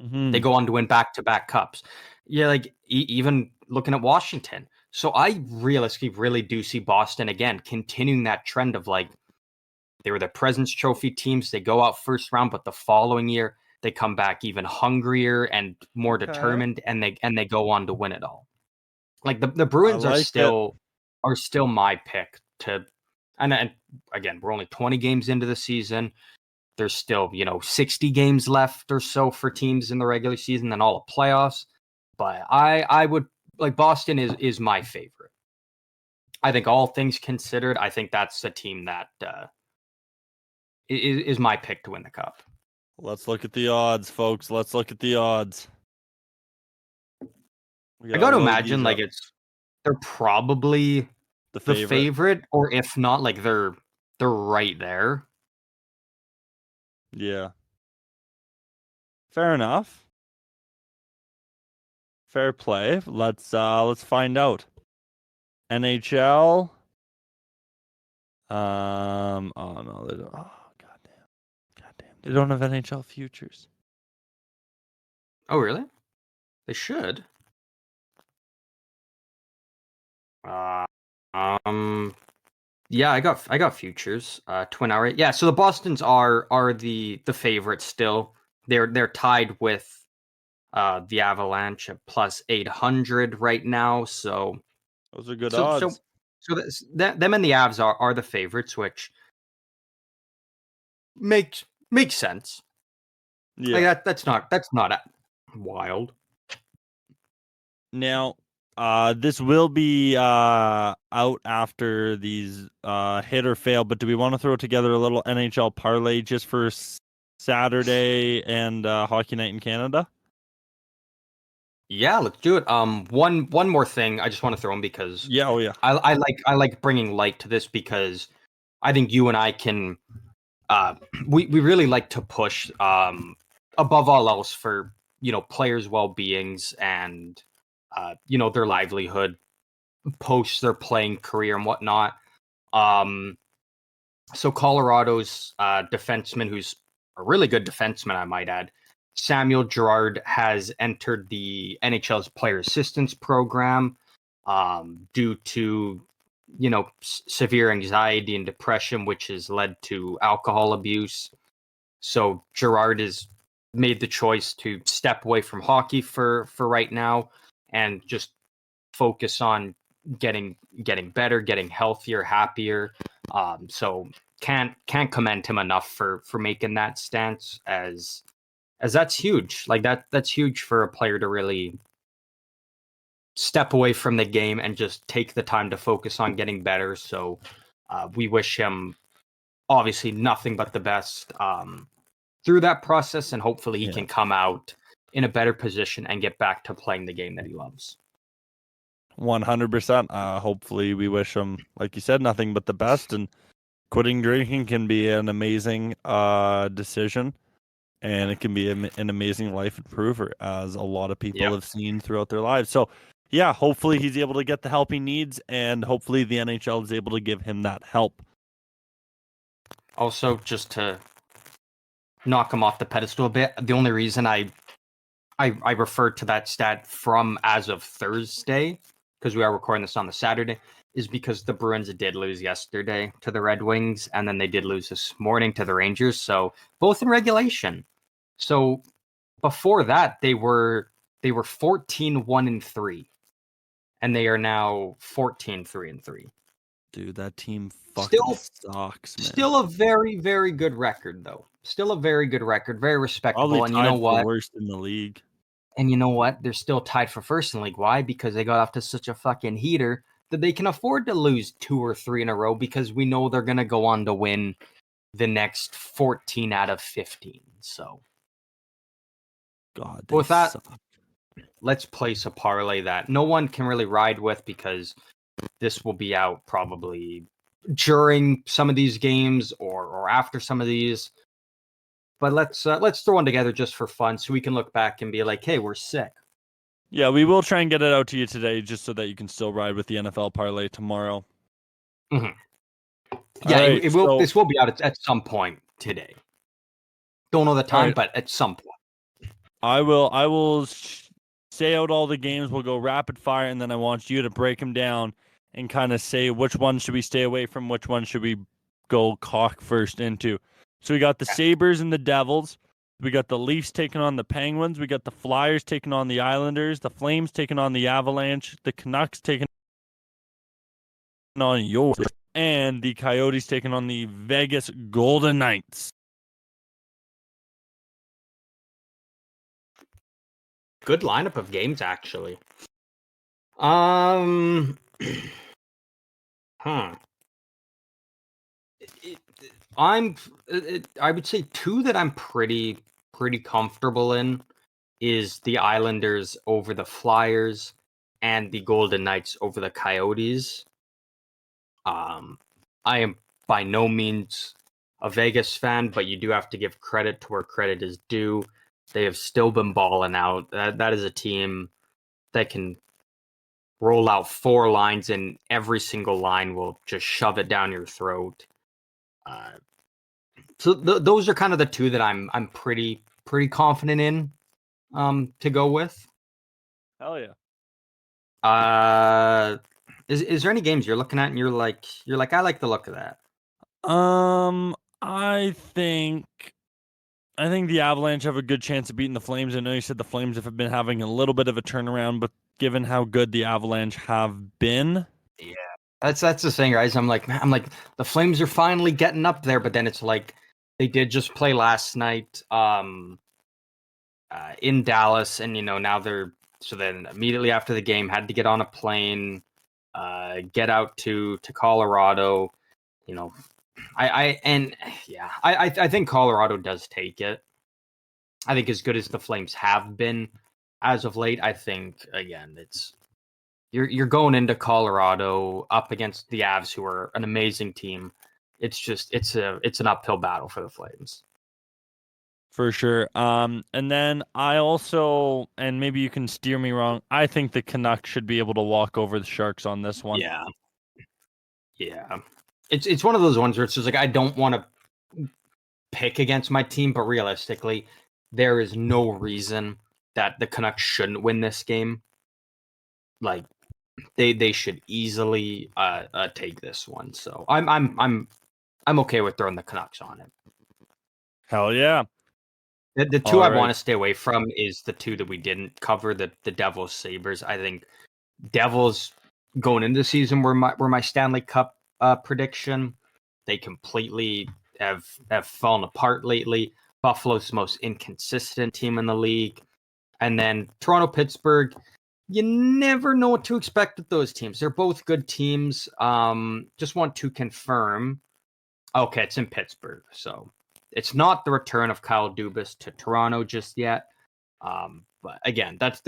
Mm-hmm. They go on to win back-to-back cups. Yeah, like even looking at Washington. So I realistically really do see Boston again continuing that trend of, like, they were the President's Trophy teams. They go out first round, but the following year they come back even hungrier and more determined, and they go on to win it all. Like, the Bruins are still my pick to. And again, we're only 20 games into the season. There's still, 60 games left or so for teams in the regular season and all the playoffs. But I would, like, Boston is my favorite. I think all things considered, I think that's the team that is my pick to win the cup. Let's look at the odds, folks. Let's look at the odds. I got to imagine, like, they're probably the favorite, or if not, like, they're right there. Yeah. Fair enough. Fair play. Let's find out. NHL. Oh no, they don't. Oh, goddamn. They don't have NHL futures. Oh, really? They should. Yeah, I got futures. Twin hour. Yeah, so the Bostons are the favorites still. They're tied with the Avalanche at plus 800 right now. So those are good odds. So them and the Avs are the favorites, which makes sense. Yeah, like that's not wild. Now, this will be out after these hit or fail, but do we want to throw together a little NHL parlay just for Saturday and Hockey Night in Canada? Yeah, let's do it. One more thing I just want to throw in because I like bringing light to this because I think you and I can we really like to push above all else for players' well-beings and their livelihood post their playing career and whatnot. So Colorado's defenseman, who's a really good defenseman, I might add, Samuel Girard, has entered the NHL's Player Assistance Program due to severe anxiety and depression, which has led to alcohol abuse. So Girard has made the choice to step away from hockey for right now and just focus on getting better, getting healthier, happier. So can't commend him enough for making that stance as that's huge. Like that's huge for a player to really step away from the game and just take the time to focus on getting better. So we wish him obviously nothing but the best through that process, and hopefully he can come out in a better position and get back to playing the game that he loves. 100%. Hopefully we wish him, like you said, nothing but the best, and quitting drinking can be an amazing decision, and it can be an amazing life improver, as a lot of people have seen throughout their lives. So yeah, hopefully he's able to get the help he needs, and hopefully the NHL is able to give him that help. Also, just to knock him off the pedestal a bit, the only reason I referred to that stat from as of Thursday, because we are recording this on the Saturday, is because the Bruins did lose yesterday to the Red Wings, and then they did lose this morning to the Rangers, so both in regulation. So before that, they were 14-1-3, and they are now 14-3-3. Dude, that team fucking sucks, man. Still a very, very good record, though. Still a very good record, very respectable. Probably and you know what? Worst in the league. And you know what? They're still tied for first in the league. Why? Because they got off to such a fucking heater that they can afford to lose 2 or 3 in a row, because we know they're going to go on to win the next 14 out of 15. So, God, with that, let's place a parlay that no one can really ride with, because this will be out probably during some of these games or after some of these. But let's throw one together just for fun, so we can look back and be like, hey, we're sick. Yeah, we will try and get it out to you today, just so that you can still ride with the NFL parlay tomorrow. Mm-hmm. Yeah, right, it will. This will be out at some point today. Don't know the time, but at some point. I will say out all the games. We'll go rapid fire, and then I want you to break them down and kind of say which one should we stay away from, which one should we go cock first into. So we got the Sabres and the Devils. We got the Leafs taking on the Penguins. We got the Flyers taking on the Islanders. The Flames taking on the Avalanche. The Canucks taking on yours. And the Coyotes taking on the Vegas Golden Knights. Good lineup of games, actually. I would say 2 that I'm pretty comfortable in is the Islanders over the Flyers and the Golden Knights over the Coyotes. I am by no means a Vegas fan, but you do have to give credit to where credit is due. They have still been balling out. That is a team that can roll out 4 lines, and every single line will just shove it down your throat. So those are kind of the 2 that I'm pretty confident in to go with. Hell yeah. Is there any games you're looking at and you're like I like the look of that? I think the Avalanche have a good chance of beating the Flames. I know you said the Flames have been having a little bit of a turnaround, but given how good the Avalanche have been, yeah, that's the thing, guys. I'm like the Flames are finally getting up there, but then it's like they did just play last night in Dallas, and now then immediately after the game had to get on a plane, get out to Colorado, I think Colorado does take it. I think as good as the Flames have been as of late, I think again you're going into Colorado up against the Avs, who are an amazing team. It's an uphill battle for the Flames. For sure. And then I also, and maybe you can steer me wrong, I think the Canucks should be able to walk over the Sharks on this one. Yeah. It's one of those ones where it's just like I don't want to pick against my team, but realistically, there is no reason that the Canucks shouldn't win this game. Like they should easily take this one. So I'm okay with throwing the Canucks on it. Hell yeah. The two I want to stay away from is the two that we didn't cover, the Devils Sabres. I think Devils going into the season were my Stanley Cup prediction. They completely have fallen apart lately. Buffalo's the most inconsistent team in the league. And then Toronto, Pittsburgh, you never know what to expect with those teams. They're both good teams. Just want to confirm. Okay, it's in Pittsburgh, so it's not the return of Kyle Dubas to Toronto just yet. But again, that's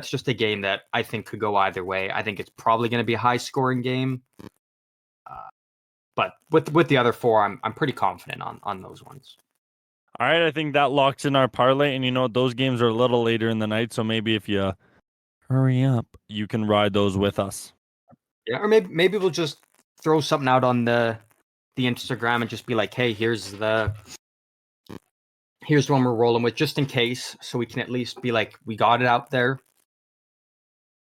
just a game that I think could go either way. I think it's probably going to be a high scoring game. But with the other four, I'm pretty confident on those ones. All right, I think that locks in our parlay. And you know what? Those games are a little later in the night, so maybe if you hurry up, you can ride those with us. Yeah, or maybe we'll just throw something out on the Instagram and just be like, hey, here's the one we're rolling with, just in case, so we can at least be like, we got it out there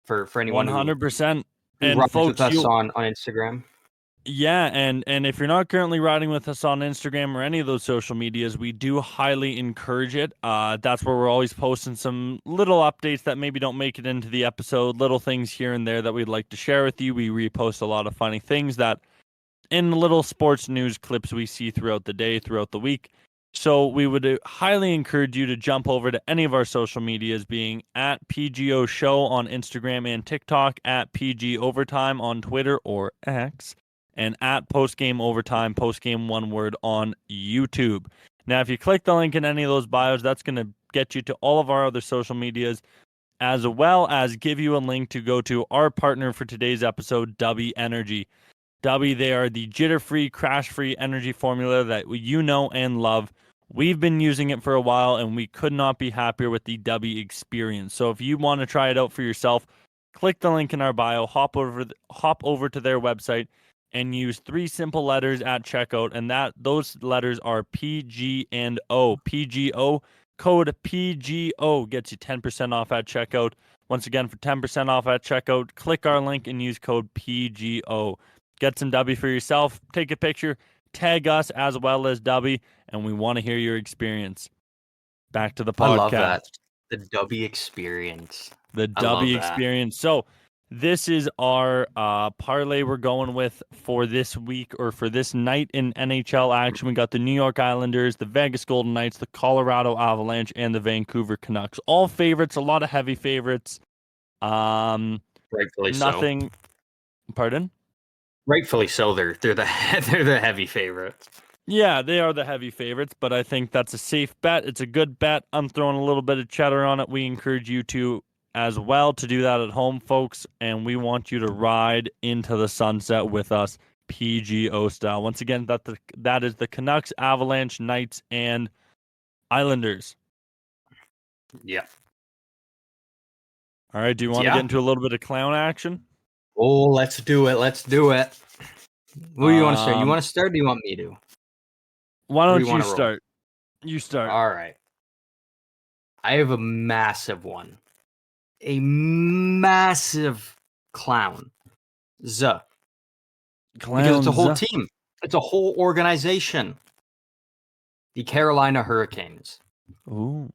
for anyone 100%. And folks, with us on Instagram. Yeah, and if you're not currently riding with us on Instagram or any of those social medias, we do highly encourage it. That's where we're always posting some little updates that maybe don't make it into the episode, little things here and there that we'd like to share with you. We repost a lot of funny things that in little sports news clips we see throughout the day, throughout the week. So we would highly encourage you to jump over to any of our social medias, being at PGO Show on Instagram and TikTok, at PG Overtime on Twitter or X, and at PostGame Overtime, PostGame one word on YouTube. Now, if you click the link in any of those bios, that's going to get you to all of our other social medias, as well as give you a link to go to our partner for today's episode, W Energy. W, they are the jitter-free, crash-free energy formula that you know and love. We've been using it for a while, and we could not be happier with the W experience. So if you want to try it out for yourself, click the link in our bio, hop over to their website, and use 3 simple letters at checkout, and those letters are PG and O. PGO, code PGO gets you 10% off at checkout. Once again, for 10% off at checkout, click our link and use code PGO. Get some W for yourself, take a picture, tag us as well as W, and we want to hear your experience. Back to the podcast. I love that. The W experience. The W experience. So this is our parlay we're going with for this week, or for this night in NHL action. We got the New York Islanders, the Vegas Golden Knights, the Colorado Avalanche, and the Vancouver Canucks. All favorites, a lot of heavy favorites. Rightfully nothing. So. Pardon? Rightfully so. They're the heavy favorites. Yeah, they are the heavy favorites, but I think that's a safe bet. It's a good bet. I'm throwing a little bit of cheddar on it. We encourage you to as well to do that at home, folks, and we want you to ride into the sunset with us, PGO style. Once again, that is the Canucks, Avalanche, Knights, and Islanders. Yeah. All right, do you want to get into a little bit of clown action? Oh, let's do it. What do you want to start? You want to start, or do you want me to? Why don't you start? You start. All right. I have a massive one. A massive clown. Because it's a whole team. It's a whole organization. The Carolina Hurricanes. Ooh.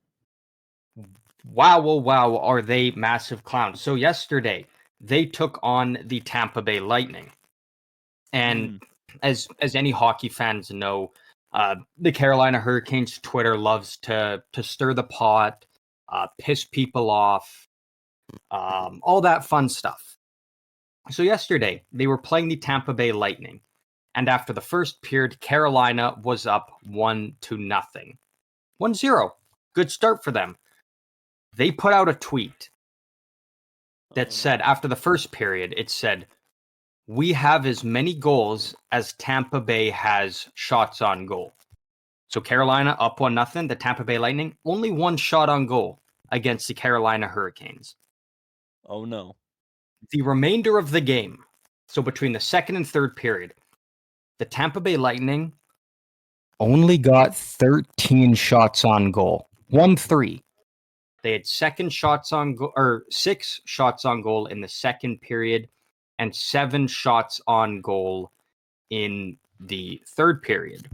Wow, are they massive clowns. So yesterday, they took on the Tampa Bay Lightning. And as any hockey fans know, the Carolina Hurricanes Twitter loves to stir the pot, piss people off, all that fun stuff. So yesterday, they were playing the Tampa Bay Lightning, And after the first period, Carolina was up 1-0. 1-0. Good start for them. They put out a tweet that said, after the first period, it said, "We have as many goals as Tampa Bay has shots on goal." So Carolina up 1-0. The Tampa Bay Lightning only one shot on goal against the Carolina Hurricanes. Oh no. The remainder of the game, so between the second and third period, the Tampa Bay Lightning only got 13 shots on goal. 1-3. They had 6 shots on goal in the second period and 7 shots on goal in the third period.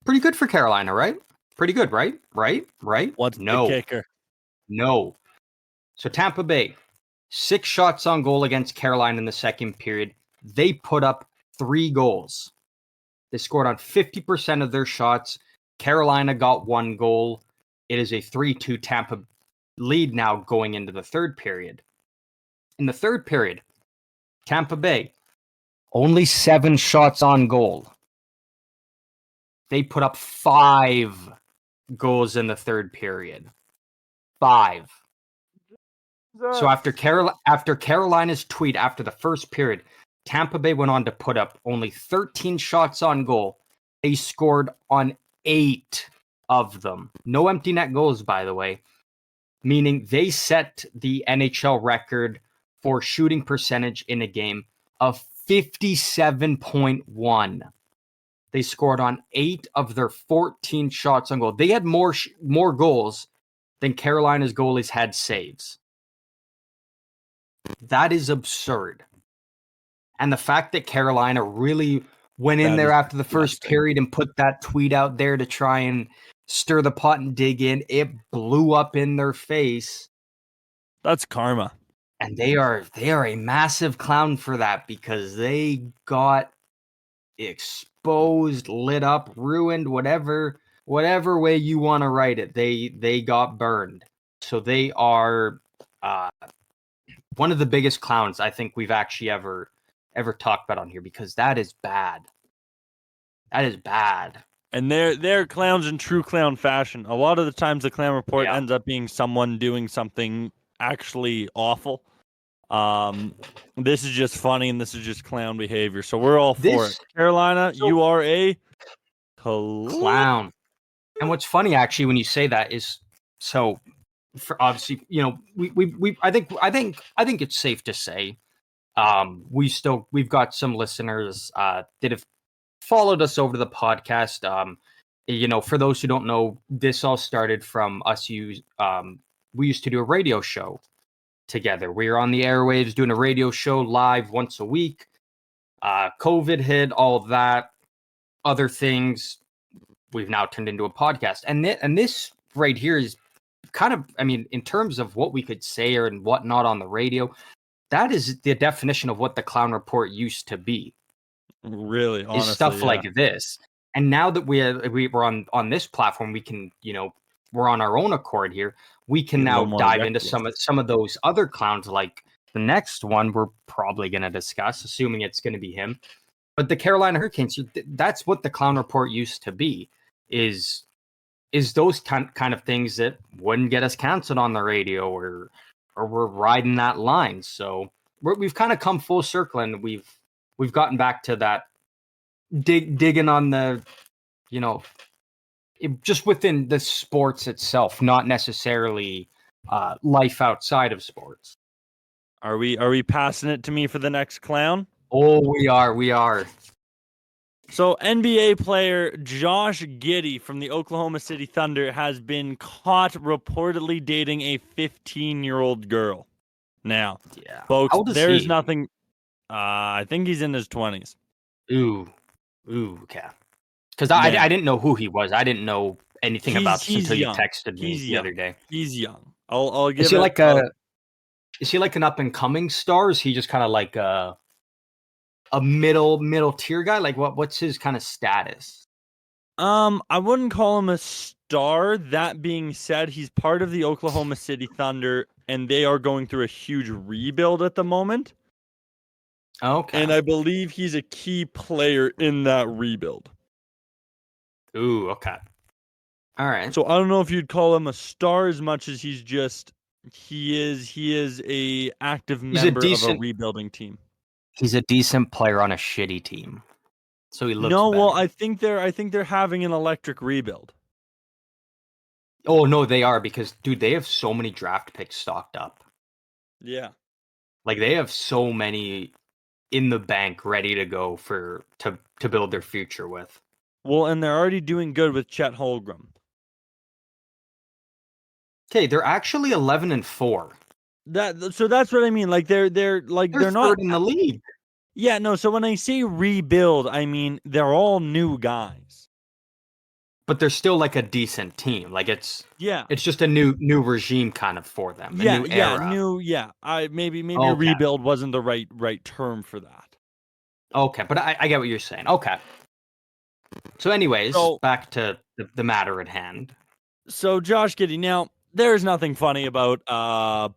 Pretty good for Carolina, right? Pretty good, right? Right? What's the kicker? No. So Tampa Bay, 6 shots on goal against Carolina in the second period. They put up 3 goals. They scored on 50% of their shots. Carolina got 1 goal. It is a 3-2 Tampa lead now going into the third period. In the third period, Tampa Bay, only 7 shots on goal. They put up 5 goals in the third period. 5. So after Carolina's tweet after the first period, Tampa Bay went on to put up only 13 shots on goal. They scored on 8 of them. No empty net goals, by the way, meaning they set the NHL record for shooting percentage in a game of 57.1. They scored on 8 of their 14 shots on goal. They had more goals than Carolina's goalies had saves. That is absurd. And the fact that Carolina really went in there after the first period and put that tweet out there to try and stir the pot and dig in, it blew up in their face. That's karma. And they are a massive clown for that because they got exposed, lit up, ruined, whatever way you want to write it. They got burned. So they are one of the biggest clowns I think we've actually ever talked about on here, because that is bad. That is bad. And they're clowns in true clown fashion. A lot of the times the clown report ends up being someone doing something actually awful. This is just funny, and this is just clown behavior. So we're all for it. Carolina, you are a clown. And what's funny actually when you say that is, so for obviously, you know, we I think it's safe to say we've got some listeners that have followed us over to the podcast. You know, for those who don't know, this all started from us. We used to do a radio show together. We were on the airwaves doing a radio show live once a week. COVID hit, all of that, other things. We've now turned into a podcast, and this right here is kind of, I mean, in terms of what we could say or and whatnot on the radio, that is the definition of what the Clown Report used to be. Really, honestly, is stuff like this. And now that we're on this platform, we can, you know, we're on our own accord here. We can now dive into some of those other clowns, like the next one we're probably going to discuss, assuming it's going to be him. But the Carolina Hurricanes, that's what the Clown Report used to be, is those kind of things that wouldn't get us canceled on the radio, or we're riding that line. So we've kind of come full circle, and we've gotten back to that digging on the, you know, just within the sports itself, not necessarily life outside of sports. Are we passing it to me for the next clown? Oh, we are. So NBA player Josh Giddey from the Oklahoma City Thunder has been caught reportedly dating a 15-year-old girl. Now, folks, there is nothing. I think he's in his 20s. Ooh, okay. Because I didn't know who he was. I didn't know anything about this until you texted me the other day. He's young. I'll give. Is he like an up and coming star? Is he just kind of like a middle tier guy? Like what's his kind of status? I wouldn't call him a star. That being said, he's part of the Oklahoma City Thunder, and they are going through a huge rebuild at the moment. Okay. And I believe he's a key player in that rebuild. Ooh, okay. All right. So I don't know if you'd call him a star as much as he is a active member of a rebuilding team. He's a decent player on a shitty team. So he looks better. Well, I think they're having an electric rebuild. Oh no, they are, because dude, they have so many draft picks stocked up. Yeah. Like they have so many in the bank ready to go to build their future with. Well, and they're already doing good with Chet Holmgren. Okay, they're actually 11-4. So that's what I mean. Like they're not third in the league. Yeah, no. So when I say rebuild, I mean they're all new guys. But they're still like a decent team. Like it's just a new regime kind of for them. A new era. Maybe rebuild wasn't the right term for that. Okay, but I get what you're saying. Okay. So anyways, back to the matter at hand. So Josh Giddey, now there's nothing funny about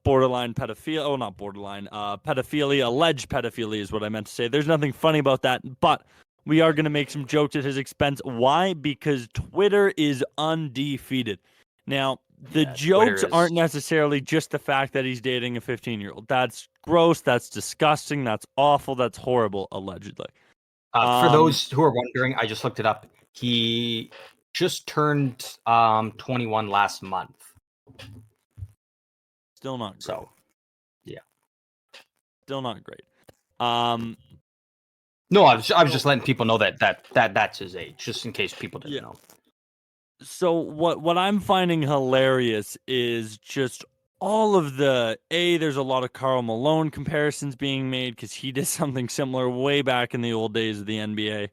borderline pedophilia. Oh, not borderline. Pedophilia, alleged pedophilia is what I meant to say. There's nothing funny about that, but we are going to make some jokes at his expense. Why? Because Twitter is undefeated. Now, the jokes aren't necessarily just the fact that he's dating a 15-year-old. That's gross. That's disgusting. That's awful. That's horrible, allegedly. For those who are wondering, I just looked it up. He just turned 21 last month. Still not great. So, yeah. Still not great. No, I was just letting people know that's his age, just in case people didn't know. So what I'm finding hilarious is just all of there's a lot of Karl Malone comparisons being made because he did something similar way back in the old days of the NBA.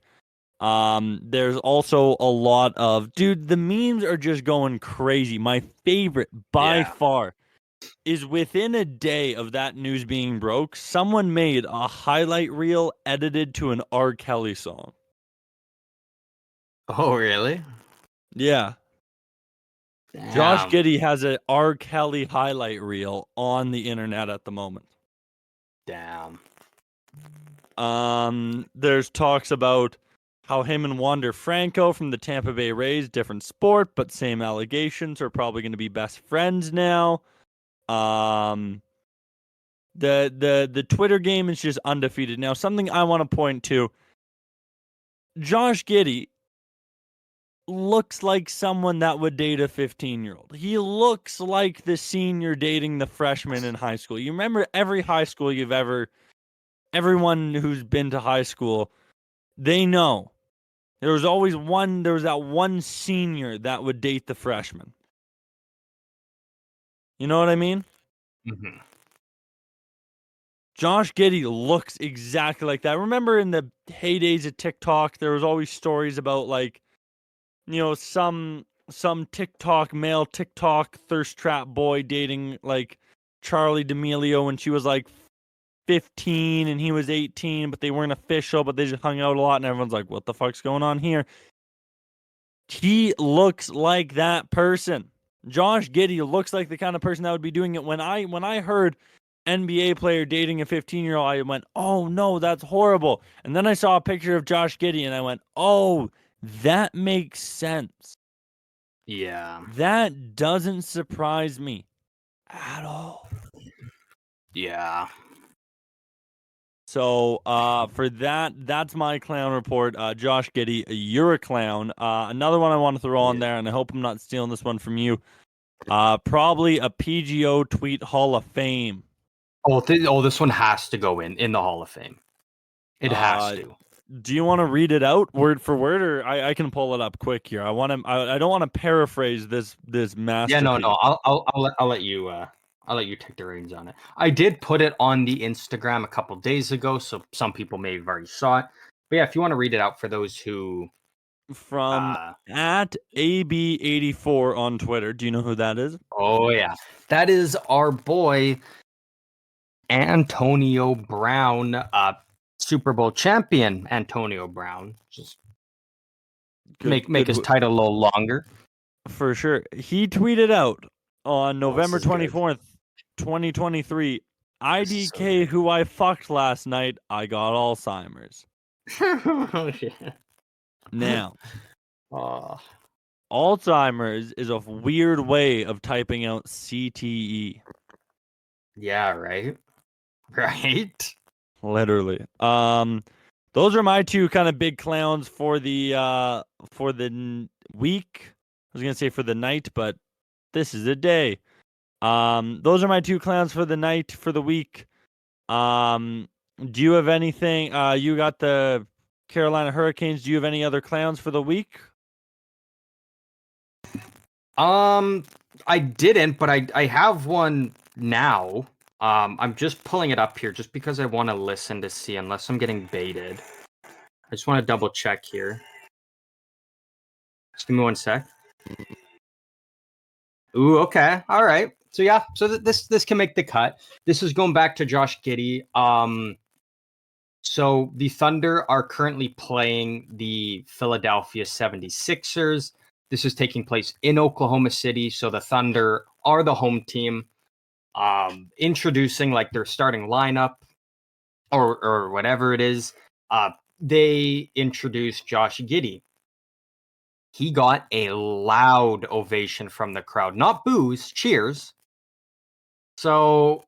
There's also a lot of, dude, the memes are just going crazy. My favorite by far is within a day of that news being broke, someone made a highlight reel edited to an R. Kelly song. Oh, really? Yeah. Damn. Josh Giddey has a R. Kelly highlight reel on the internet at the moment. Damn. There's talks about how him and Wander Franco from the Tampa Bay Rays, different sport, but same allegations, are probably going to be best friends now. The Twitter game is just undefeated. Now, something I want to point to, Josh Giddey looks like someone that would date a 15-year-old. He looks like the senior dating the freshman in high school. You remember every high school everyone who's been to high school, they know. There was that one senior that would date the freshman. You know what I mean? Mm-hmm. Josh Giddey looks exactly like that. Remember in the heydays of TikTok, there was always stories about some male TikTok thirst trap boy dating like Charlie D'Amelio when she was like 15 and he was 18, but they weren't official, but they just hung out a lot, and everyone's like, what the fuck's going on here? He looks like that person. Josh Giddey looks like the kind of person that would be doing it. When I heard NBA player dating a 15-year-old, I went, oh no, that's horrible. And then I saw a picture of Josh Giddey and I went, oh, that makes sense. Yeah. That doesn't surprise me at all. Yeah. So for that's my clown report. Josh Giddey, you're a clown. Another one I want to throw on there, and I hope I'm not stealing this one from you. Probably a PGO Tweet Hall of Fame. This one has to go in the Hall of Fame. It has to. Do you want to read it out word for word, or I can pull it up quick here? I don't want to paraphrase this masterpiece. Yeah, no. I'll let you. I'll let you take the reins on it. I did put it on the Instagram a couple days ago, so some people may have already saw it. But yeah, if you want to read it out for those who... From at AB84 on Twitter. Do you know who that is? Oh, yeah. That is our boy, Antonio Brown, Super Bowl champion Antonio Brown. Just make his title a little longer. For sure. He tweeted out on November 24th, 2023, IDK, who I fucked last night, I got Alzheimer's. Oh, shit. Now, Oh. Alzheimer's is a weird way of typing out CTE. Yeah, right? Right? Literally. Those are my two kind of big clowns for the week. I was gonna say for the night, but this is a day. Those are my two clowns for the night, for the week. Do you have anything? You got the Carolina Hurricanes. Do you have any other clowns for the week? I didn't, but I have one now. I'm just pulling it up here just because I want to listen to see, unless I'm getting baited. I just want to double check here. Just give me one sec. Ooh, okay, all right. So yeah, so this can make the cut. This is going back to Josh Giddey. So the Thunder are currently playing the Philadelphia 76ers. This is taking place in Oklahoma City, so the Thunder are the home team. Introducing like their starting lineup or whatever it is. They introduced Josh Giddey. He got a loud ovation from the crowd, not boos, cheers. So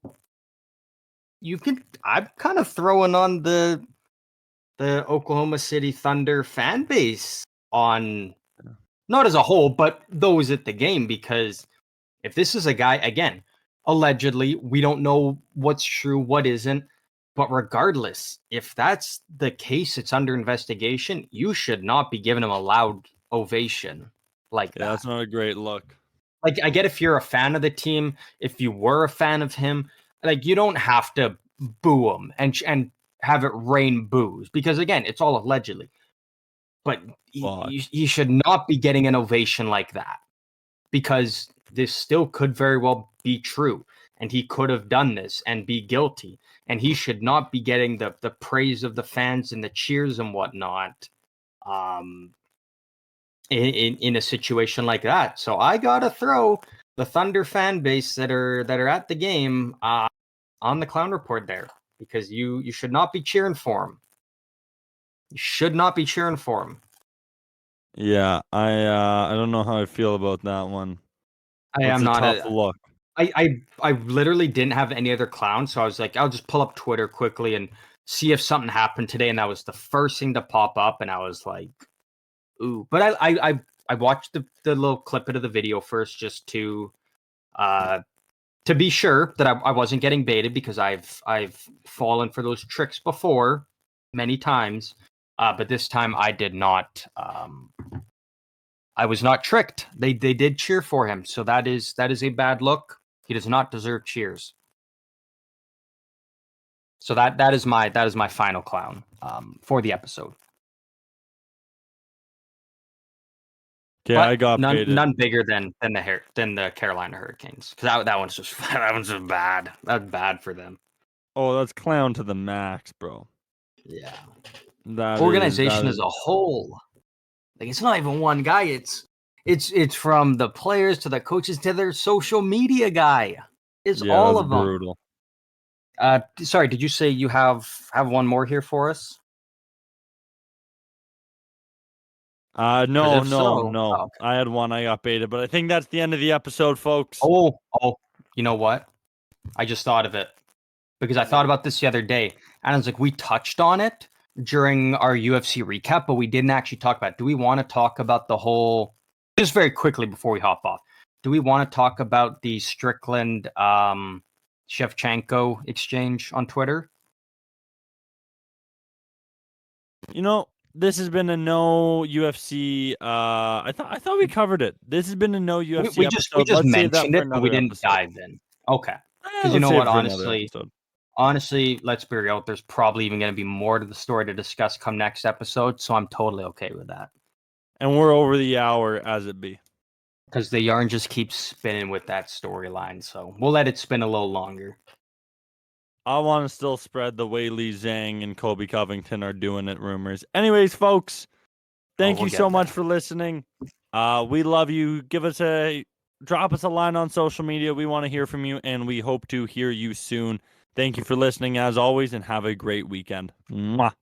I'm kind of throwing on the Oklahoma City Thunder fan base on, not as a whole, but those at the game, because if this is a guy, again, allegedly, we don't know what's true, what isn't, but regardless, if that's the case, it's under investigation, you should not be giving him a loud ovation like that. That's not a great look. Like, I get if you're a fan of the team, if you were a fan of him, like, you don't have to boo him and have it rain boos, because again, it's all allegedly. But you should not be getting an ovation like that, because this still could very well be true, and he could have done this and be guilty, and he should not be getting the praise of the fans and the cheers and whatnot in a situation like that. So I gotta throw the Thunder fan base that are at the game on the clown report there, because you should not be cheering for him. You should not be cheering for him. Yeah, I don't know how I feel about that one. I am not a tough look. I literally didn't have any other clowns, so I was like, I'll just pull up Twitter quickly and see if something happened today, and that was the first thing to pop up, and I was like, ooh. But I watched the little clip of the video first, just to be sure that I wasn't getting baited, because I've fallen for those tricks before many times, but this time I did not. I was not tricked. They did cheer for him, so that is a bad look. He does not deserve cheers. So that is my final clown for the episode. Yeah, I got none bigger than the Carolina Hurricanes, because that one's just bad. That's bad for them. Oh, that's clown to the max, bro. Yeah. That organization as a whole. Like, it's not even one guy. It's from the players to the coaches to their social media guy. It's all of them. Brutal. Sorry, did you say you have one more here for us? No. Okay. I had one. I got baited, but I think that's the end of the episode, folks. Oh, you know what? I just thought of it, because I thought about this the other day, and I was like, we touched on it during our UFC recap, but we didn't actually talk about it. Do we want to talk about the whole, just very quickly before we hop off, do we want to talk about the Strickland Shevchenko exchange on Twitter? You know, this has been a no UFC. I thought we covered it. This has been a no UFC we episode. just mentioned it, but we didn't dive in. Okay, because you know what, honestly, let's be real. There's probably even going to be more to the story to discuss come next episode, so I'm totally okay with that. And we're over the hour as it be, because the yarn just keeps spinning with that storyline. So we'll let it spin a little longer. I want to still spread the way Li Zhang and Kobe Covington are doing it rumors. Anyways, folks, thank you so much for listening. We love you. Drop us a line on social media. We want to hear from you, and we hope to hear you soon. Thank you for listening as always, and have a great weekend. Mwah.